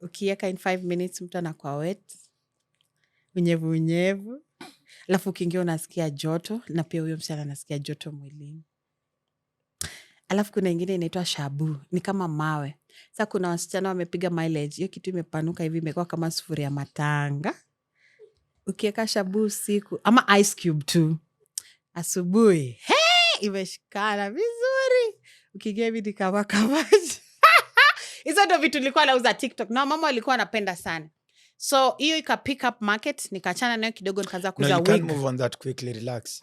Ukiweka in 5 minutes mtu anakuwa wet. Unyevu. Alafu ukiingia unasikia joto, na pia huyo msichana anasikia joto mwilini. Alafu kuna ingine inaitwa shabu, ni kama mawe. Sasa kuna wasichana wamepiga mileage, hiyo kitu imepanuka hivi, imekuwa kama sufuria matanga. Ukiweka shabu usiku ama ice cube tu, asubuhi imeshikana vizuri. Ukiingia hivi ni kama maji. Hizo ndo vitu nilikuwa nauza TikTok na mama walikuwa wanapenda sana. So hiyo ika pick up market, nikachana nayo kidogo, nikaanza kuuza wig. No, you can't move on that quickly, relax.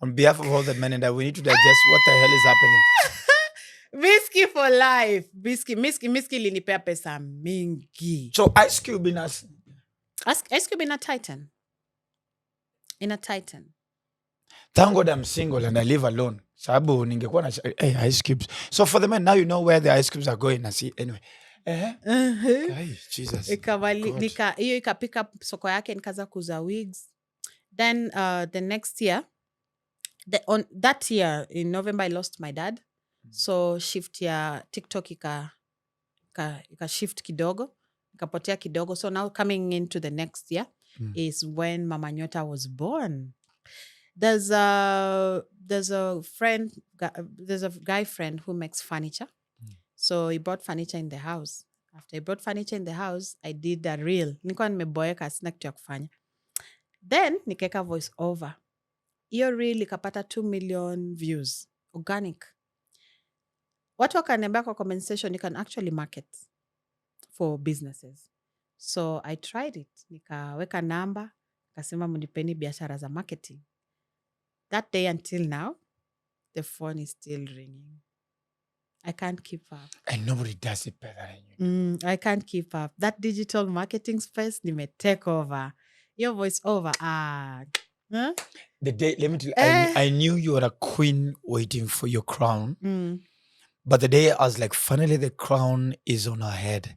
On behalf of all the men and I, we need to digest what the hell is happening. Miski for life. Miski linipea pesa mingi. So Ice Cube in us. Ice Cube in a Titan. Thank God I'm single and I live alone. Sababu ningekuwa na ice cubes. So for the men, now you know where the ice cubes are going. I see. Anyway. Jesus. Hiyo ika pick up soko yake, nikaanza kuuza wigs. Then the next year, on that year in November, I lost my dad. So shift ya TikTok ika shift kidogo, ikapotea kidogo. So now coming into the next year is when Mama Nyota was born. There's a guy friend who makes furniture. So he brought furniture in the house. After he brought furniture in the house, I did a reel. Nilikuwa nimeboeka, sina kitu ya kufanya. Then nikaweka voice over. Hiyo reel ikapata 2 million views. Organic. Watu wakaniambia kwa comment section, you can actually market for businesses. So I tried it. Nikaweka namba, kasema mnipeni biashara za marketing. That day until now, the phone is still ringing. I can't keep up. And nobody does it better than you. I can't keep up. That digital marketing space, nime take over. Your voice over. The day, let me tell you, I knew you were a queen waiting for your crown. But the day I was like, finally the crown is on her head.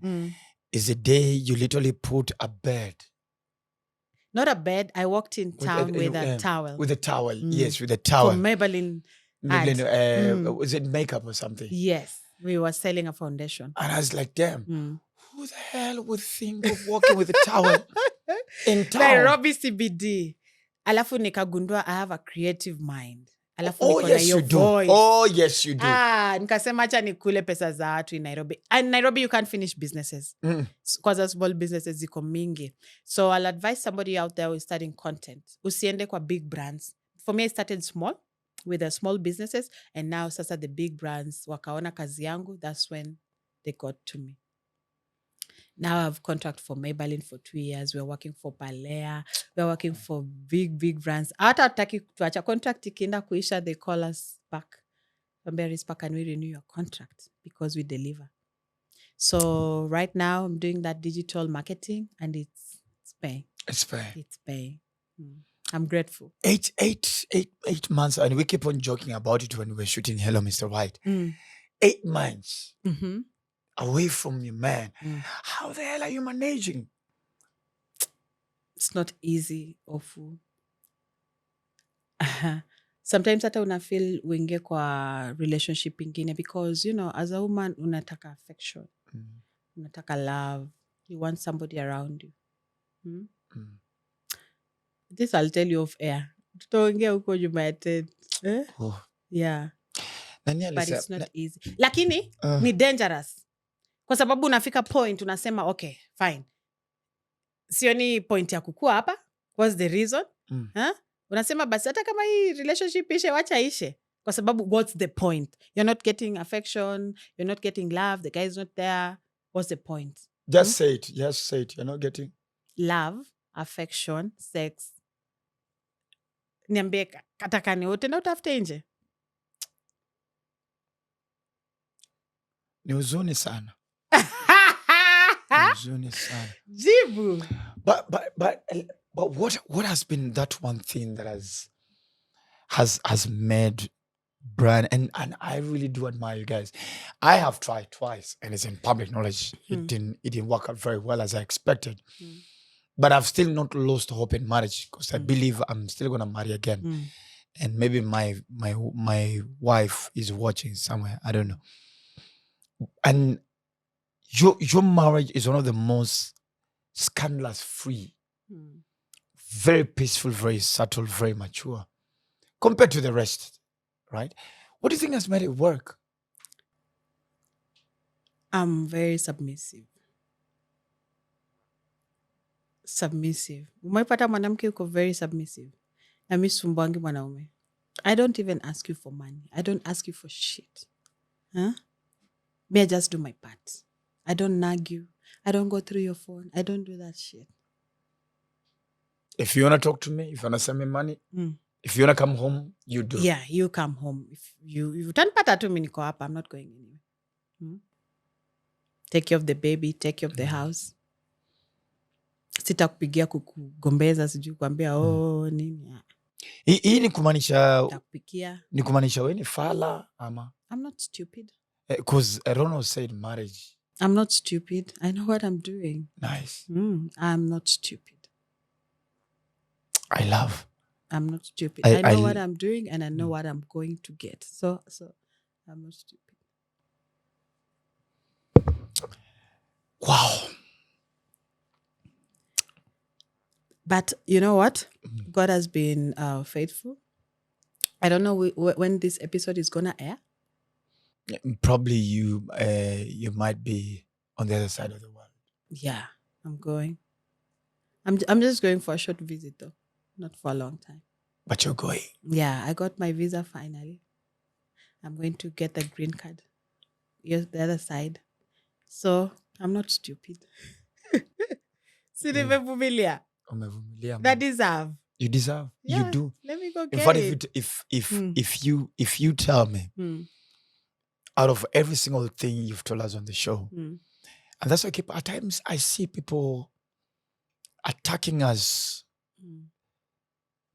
Is the day you literally put a bed. Not a bed. I walked in town with a towel. With a towel, yes, with a towel. For Maybelline. Was it makeup or something? Yes. We were selling a foundation. And I was like, damn, who the hell would think of walking with a towel in town? Nairobi CBD. Alafu nikagundua I have a creative mind. Alafu yes, you do. Voice. Oh, yes, you do. Nikasema acha nikule pesa za watu in Nairobi. And Nairobi, you can't finish businesses. Because small businesses ziko mingi. So I'll advise somebody out there who is starting content. Usiende kwa big brands. For me, I started small with the small businesses. And now sasa the big brands wakaona kazi yangu. That's when they got to me. Now I have contract for Maybelline for 2 years. We're working for Balea. We're working for big brands. Hata hataki tuacha contract ikienda kuisha, they call us back. Risper, can we renew your contract? Because we deliver. So right now I'm doing that digital marketing and it's paying. It's paying. It's paying. I'm grateful. 8 months, and we keep on joking about it when we were shooting Hello, Mr. White. 8 months. Away from your man. How the hell are you managing? It's not easy, Ofu. sometimes hata una feel uingie kwa relationship ingine because as a woman unataka affection, unataka love, you want somebody around you. This I'll tell you off air, tutaongea huko Jumatatu. Yeah, but it's not easy, lakini ni dangerous kwa sababu unafika point unasema okay fine, sioni point ya kukua hapa, what's the reason? Unasema basi hata kama hii relationship ishe, wacha ishe, kwa sababu what's the point? You're not getting affection, you're not getting love, the guy is not there, what's the point? Just say it, you're not getting love, affection, sex. Niambie katakani wote na utafute nje. Ni huzuni sana. Jibu. But what has been that one thing that has made Brian, and I really do admire you guys. I have tried twice and it's in public knowledge. It didn't work out very well as I expected. But I've still not lost hope in marriage because I believe I'm still gonna marry again. And maybe my wife is watching somewhere. I don't know. And your marriage is one of the most scandalous free, very peaceful, very subtle, very mature compared to the rest, right? What do you think has made it work? I'm very submissive. Umeipata mwanamke uko very submissive. Na mimi sumbuangi mwanaume. I don't even ask you for money. I don't ask you for shit. Me, I just do my part. I don't nag you. I don't go through your phone. I don't do that shit. If you want to talk to me, if you want to send me money, if you want to come home, you do. Yeah, you come home. If you utanipata tu mimi niko hapa, I'm not going anywhere. Take care of the baby, take care of the house. Sitakupigia kukugombeza, sijui kuambia nini. Hii ni kumaanisha takupikia. Ni kumaanisha wewe ni fala ama? I'm not stupid. Because Ronald said marriage. I'm not stupid. I know what I'm doing. Nice. I'm not stupid. I love. I'm not stupid. I know what I'm doing and I know what I'm going to get. So I'm not stupid. Wow. But you know what? God has been faithful. I don't know when this episode is going to air. Probably you might be on the other side of the world. Yeah, I'm going. I'm just going for a short visit though, not for a long time. But you're going. Yeah, I got my visa finally. I'm going to get the green card. You're the other side. So I'm not stupid. Umevumilia. That deserve. You deserve. Yeah, you do. Let me go get it. If you tell me, out of every single thing you've told us on the show, and that's why at times I see people attacking us,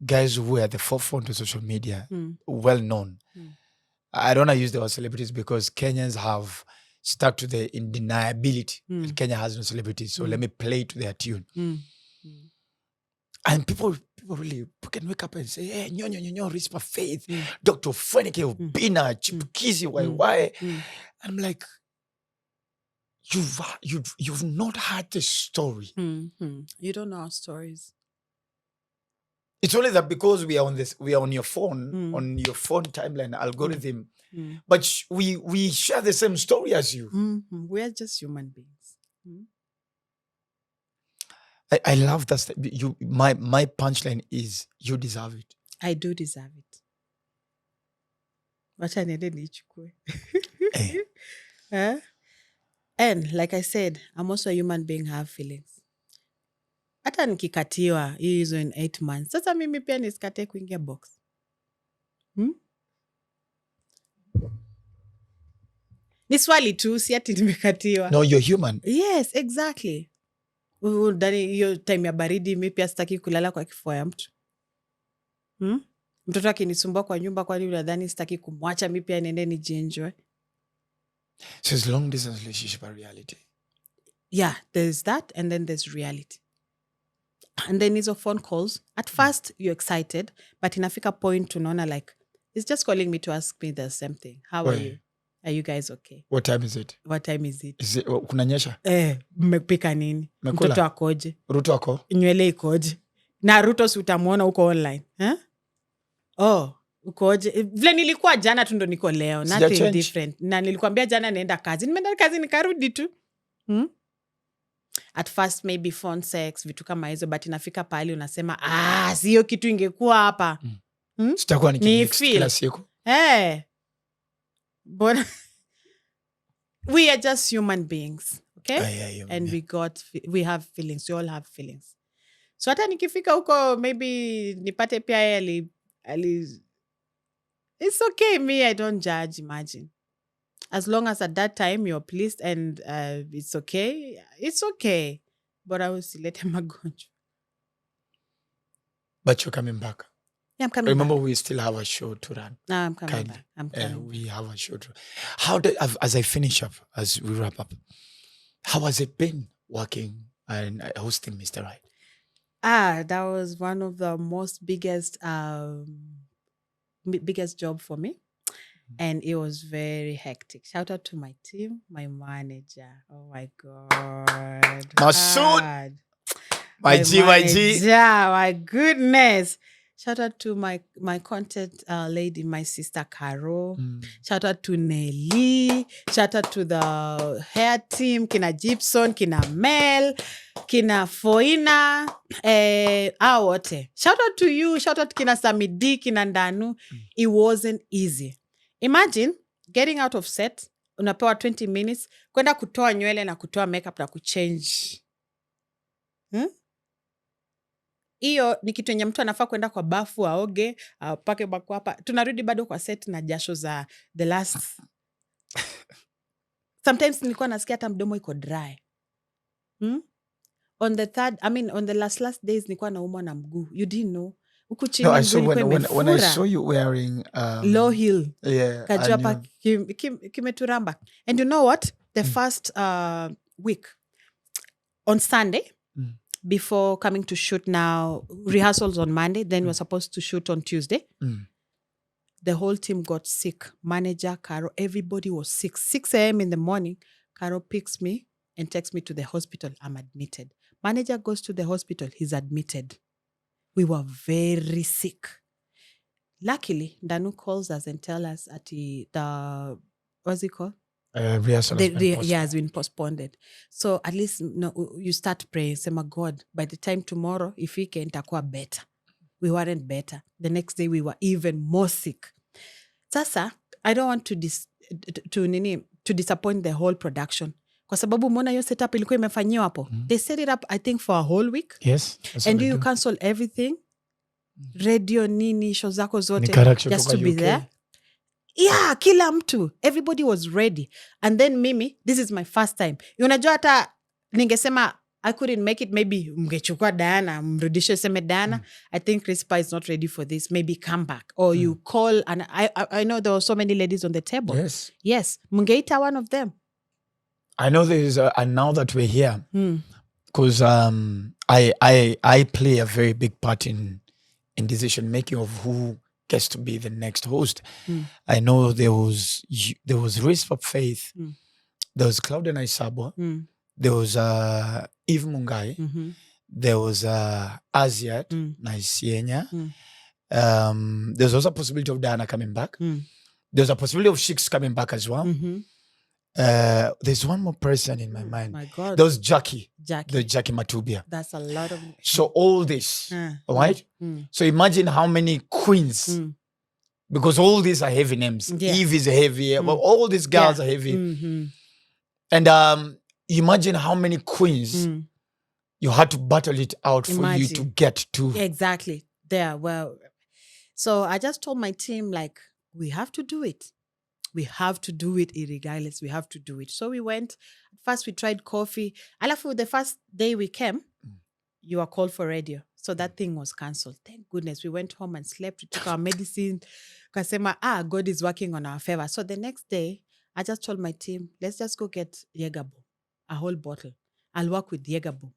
guys who are at the forefront of social media, well known. I don't want to use the word celebrities because Kenyans have stuck to the indeniability that Kenya has no celebrities. So let me play to their tune. And people really can wake up and say, hey, nyo, Risper, Faith, Dr. Ofweneke, Obina, Chipukizi, why? I'm like, you've not heard the story. You don't know our stories. It's only that because we are on your phone, on your phone timeline algorithm, but we share the same story as you. We are just human beings. I love that. My punchline is you deserve it. I do deserve it. Wacha niende nichukue. And like I said, I'm also a human being, have feelings. Hata nikikatiwa hizo in 8 months. Sasa mimi pia nisikate kuingia box. Ni swali tu, si ati nimekatiwa. No, you're human. Yes, exactly. Ndani hiyo time ya baridi mimi pia sitaki kulala kwa kifua ya mtu. Mtoto akinisumbua kwa nyumba, kwani unadhani sitaki kumwacha mimi pia niende nijienjoy? So it's long distance relationship a reality. Yeah, there's that and then there's reality. And then hizo phone calls. At first you're excited, but inafika point unaona like It's just calling me to ask me the same thing. How are you? Are you guys okay? What time is it? What time is it? Kunanyesha? Mmepika nini? Mmekula? Mtoto akoje? Ruto ako? Nywele ikoje? Na Ruto si utamuona uko online. Ukoje? Vile nilikuwa jana tu ndo niko leo. Nothing different. Na nilikuambia jana naenda kazi. Nimeenda kazi nikarudi tu. At first maybe phone sex, vitu kama hizo, but inafika pahali unasema, siyo kitu ingekuwa hapa. Sitakuwa nikimix kila siku. But we are just human beings, okay? And we have feelings. We all have feelings. So hata nikifika huko, maybe nipate pia it's okay, me, I don't judge, imagine. As long as at that time you're pleased and it's okay. But I will usilete magonjwa. But you're coming back. Yeah, I'm coming Remember, back. we still have a show to run. No, I'm coming back. We have a show to run. As I finish up, as we wrap up, how has it been working and hosting Mr. Right? That was one of the biggest job for me. And it was very hectic. Shout out to my team, my manager. Oh my God. Masood. My G. My goodness. Shout out to my content lady, my sister Caro. Shout out to Nelly. Shout out to the hair team, kina Gibson, kina Mel, kina Foina. Wote. Shout out to you. Shout out kina Samidi, kina Ndanu. It wasn't easy. Imagine getting out of set, unapewa 20 minutes, kwenda kutoa nywele na kutoa makeup na kuchange. Iyo ni kitu yenye mtu anafaa kwenda kwa bafu aoge, apake bako hapa. Tunarudi bado kwa set na jasho za the last. Sometimes nilikuwa nasikia hata mdomo iko dry. On the last days nilikuwa naumwa na mguu. You didn't know. No, I saw when I saw you wearing low heel. Yeah. Kajua pa kimeturamba. And you know what? The first week on Sunday, before coming to shoot now, rehearsals on Monday, then we're supposed to shoot on Tuesday. The whole team got sick. Manager, Caro, everybody was sick. 6 a.m. in the morning, Caro picks me and takes me to the hospital. I'm admitted. Manager goes to the hospital. He's admitted. We were very sick. Luckily, Danu calls us and tells us at what's it called? Rehearsal has been postponed. So at least you start praying. Say, my God, by the time tomorrow, if we can, itakuwa better. We weren't better. The next day, we were even more sick. Sasa, I don't want to disappoint the whole production. Kwa sababu mona yo setup ilikuwa imefanyiwa hapo. They set it up, I think, for a whole week. Yes. And you cancel everything. Radio nini, show zako zote. Just to be there. Yeah, kila mtu. Everybody was ready. And then mimi, this is my first time. Unajua hata ningesema I couldn't make it. Maybe mngechukua Diana, mrudishe seme Diana. I think Risper is not ready for this. Maybe come back. Or you call. And I know there were so many ladies on the table. Yes. Mngeita one of them. I know there is and now that we're here, because I play a very big part in decision making of who gets to be the next host. I know there was Risper Faith, there was Claudia Naisabwa, there was Eve Mungai, there was Aziat Naisienya. There's also a possibility of Diana coming back. There's a possibility of Sheiks coming back as well. There's one more person in my mind. My God. There was Jackie. The Jackie Matubia. That's a lot of... So all this, right? So imagine how many queens, because all these are heavy names. Eve is heavy. Well, all these girls are heavy. And imagine how many queens you had to battle it out for you to get to. Exactly. There. Well, so I just told my team, like, we have to do it. We have to do it irregardless. We have to do it. So we went. First, we tried coffee. Alafu, the first day we came, you were called for radio. So that thing was cancelled. Thank goodness. We went home and slept. We took our medicine. Kasema, God is working on our favor. So the next day, I just told my team, let's just go get Jägerbo, a whole bottle. I'll work with Jägerbo.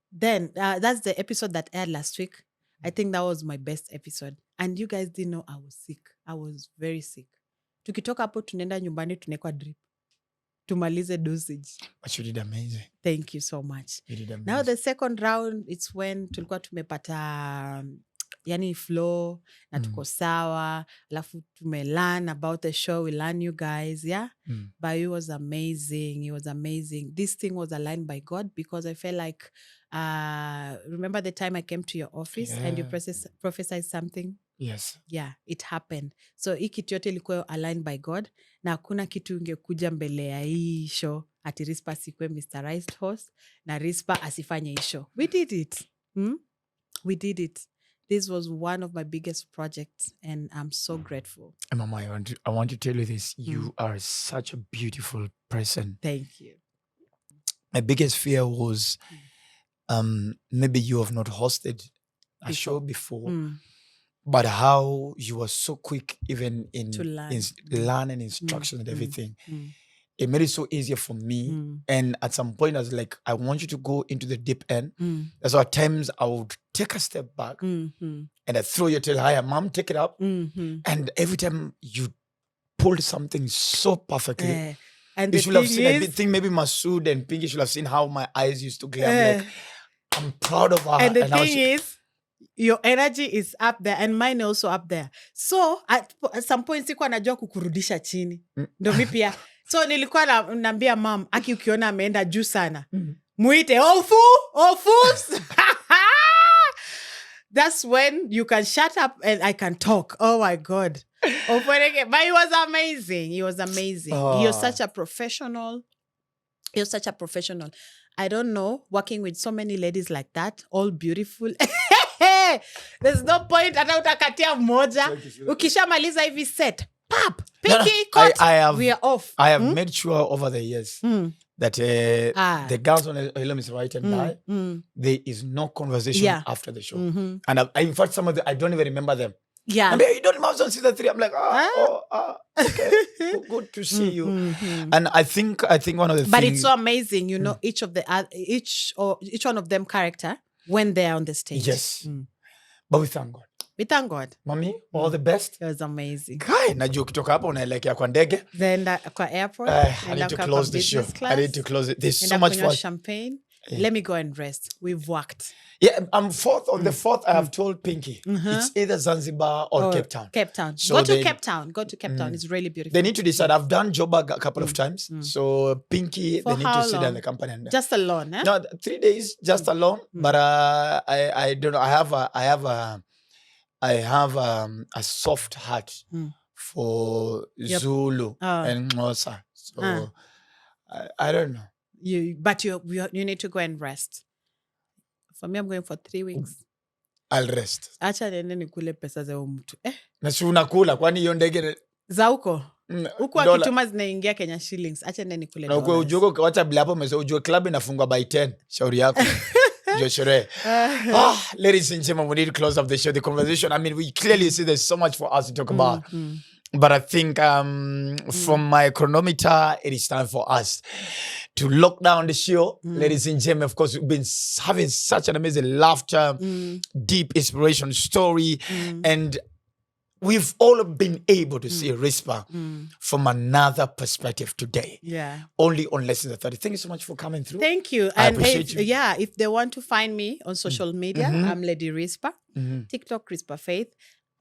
Then, that's the episode that aired last week. I think that was my best episode. And you guys didn't know I was sick. I was very sick. Tukitoka hapo tunaenda nyumbani tunekwa drip. Tumalize dosage. But you did amazing. Thank you so much. You did amazing. Now the second round, it's when tulikuwa tumepata yani flow na tuko sawa. Alafu learn about the show. We learn you guys, yeah? But it was amazing. It was amazing. This thing was aligned by God because I felt like, remember the time I came to your office and you prophesied something? Yes. Yeah, it happened. So hii kitu yote ilikuwa aligned by God na hakuna kitu ingekuja mbele ya hii show ati Risper asikwe Mr. Host na Risper asifanye hii show. We did it. We did it. This was one of my biggest projects and I'm so grateful. And Mama, I want to tell you this. You are such a beautiful person. Thank you. My biggest fear was maybe you have not hosted a show before. But how you were so quick even in learning instructions and everything. It made it so easier for me. And at some point I was like, I want you to go into the deep end. So at times I would take a step back and I throw your tail higher. Mom, take it up. And every time you pulled something so perfectly. And you should have seen, I think maybe Masood and Pinky should have seen how my eyes used to glare. I'm like, I'm proud of her. And the thing is, your energy is up there and mine also up there. So at some point sikuwa najua kukurudisha chini. Ndo mi pia. So nilikuwa naambia mom, aki ukiona ameenda juu sana. Muite, Ofu! That's when you can shut up and I can talk. Oh my God. Ofweneke. But it was amazing. It was amazing. You're such a professional. You're such a professional. I don't know, working with so many ladies like that, all beautiful. There's no point hata utakatia moja. Ukishamaliza hivi set. Pap. Pinky, cut. We are off. I have made sure over the years that the girls on Yolo is right and die. There is no conversation after the show. And in fact, some of them, I don't even remember them. Yeah. I mean, you don't remember season 3. I'm like, okay. Good to see you. And I think one of the But things, it's so amazing, you know, each one of them character when they're on the stage. Yes. But we thank God. We thank God. Mommy, all the best. It was amazing. Kai, najua ukitoka hapo unaelekea kwa ndege. Then kwa airport. I need to close the show. I need to close it. There's so much for champagne. Let me go and rest. We've worked. Yeah, I'm fourth. On the 4th, I have told Pinky. It's either Zanzibar or Cape Town. Cape Town. So go to Cape Town. Go to Cape Town. It's really beautiful. They need to decide. I've done Joburg a couple of times. So Pinky, For they need to sit in the company. And, just alone, eh? No, 3 days just alone. But I don't know. I have a soft heart for Zulu and Xhosa. So I don't know. But you need to go and rest. For me, I'm going for 3 weeks. I'll rest. Acha nene nikule pesa za mtu. Na si unakula kwani hiyo ndege za huko. Huko akituma zinaingia Kenya shillings. Acha nene nikule. Na uko ujue wacha bila hapo umesema ujue club inafunga by 10. Shauri yako. Joshua. Ladies and gentlemen, we need to close up the show. The conversation, I mean, we clearly see there's so much for us to talk about. But I think from my chronometer, it is time for us to lock down the show. Ladies and gentlemen, of course, we've been having such an amazing laughter, deep inspiration story. And we've all been able to see Risper from another perspective today. Yeah. Only on Lessons 30. Thank you so much for coming through. Thank you. I and appreciate you. Yeah, if they want to find me on social media, I'm Lady Risper, TikTok Risper Faith.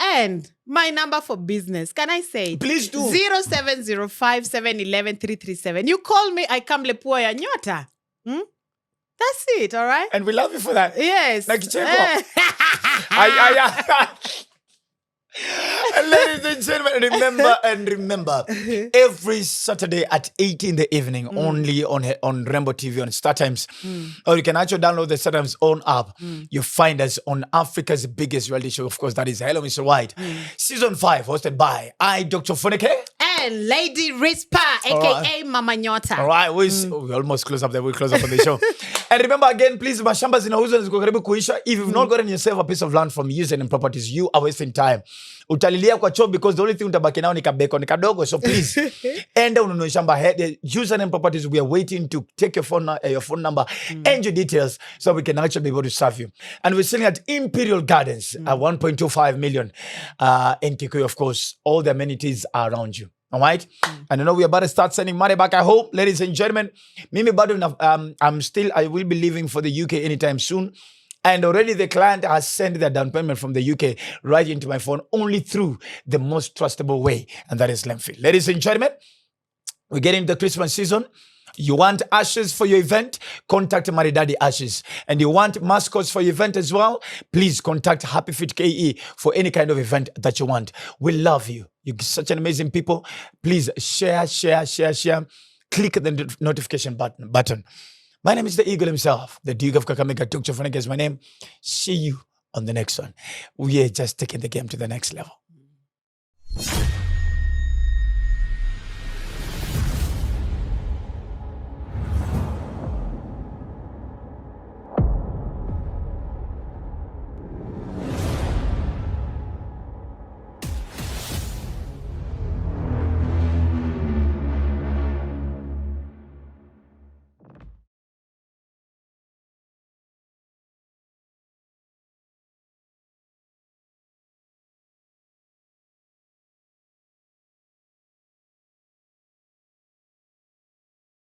And my number for business, can I say it? Please do. 0705 711 337. You call me, I come Lepua ya Nyota. That's it, all right? And we love you for that. Yes. Like And ladies and gentlemen, remember, every Saturday at 8 in the evening, only on Rainbow TV on Star Times, or you can actually download the Star Times own app. You find us on Africa's biggest reality show, of course, that is Hello Mr. White, Season 5, hosted by Dr. Ofweneke and Lady Risper, aka Mama Nyota. All right, we almost close up there. We'll close up on the show. And remember again, please, mashamba zinauzwa ziko karibu kuisha. If you've not gotten yourself a piece of land from using properties, you are wasting time. Utalilia kwa choo because the only thing utabaki nao ni kabeko, ni kadogo. So please, enda ununue shamba. Using properties, we are waiting to take your phone number and your details so we can actually be able to serve you. And we're selling at Imperial Gardens at 1.25 million in Kikuyu, of course. All the amenities are around you. All right. And I know we're about to start sending money back. I hope, ladies and gentlemen, Mimi Badu, I will be leaving for the UK anytime soon. And already the client has sent their down payment from the UK right into my phone only through the most trustable way. And that is Lemfi. Ladies and gentlemen, we're getting the Christmas season. You want ashes for your event? Contact Maridadi Ashes. And you want mascots for your event as well? Please contact Happy Fit KE for any kind of event that you want. We love you. You're such an amazing people. Please share. Click the notification button. My name is the Eagle himself, the Duke of Kakamega. Ofweneke is my name. See you on the next one. We are just taking the game to the next level.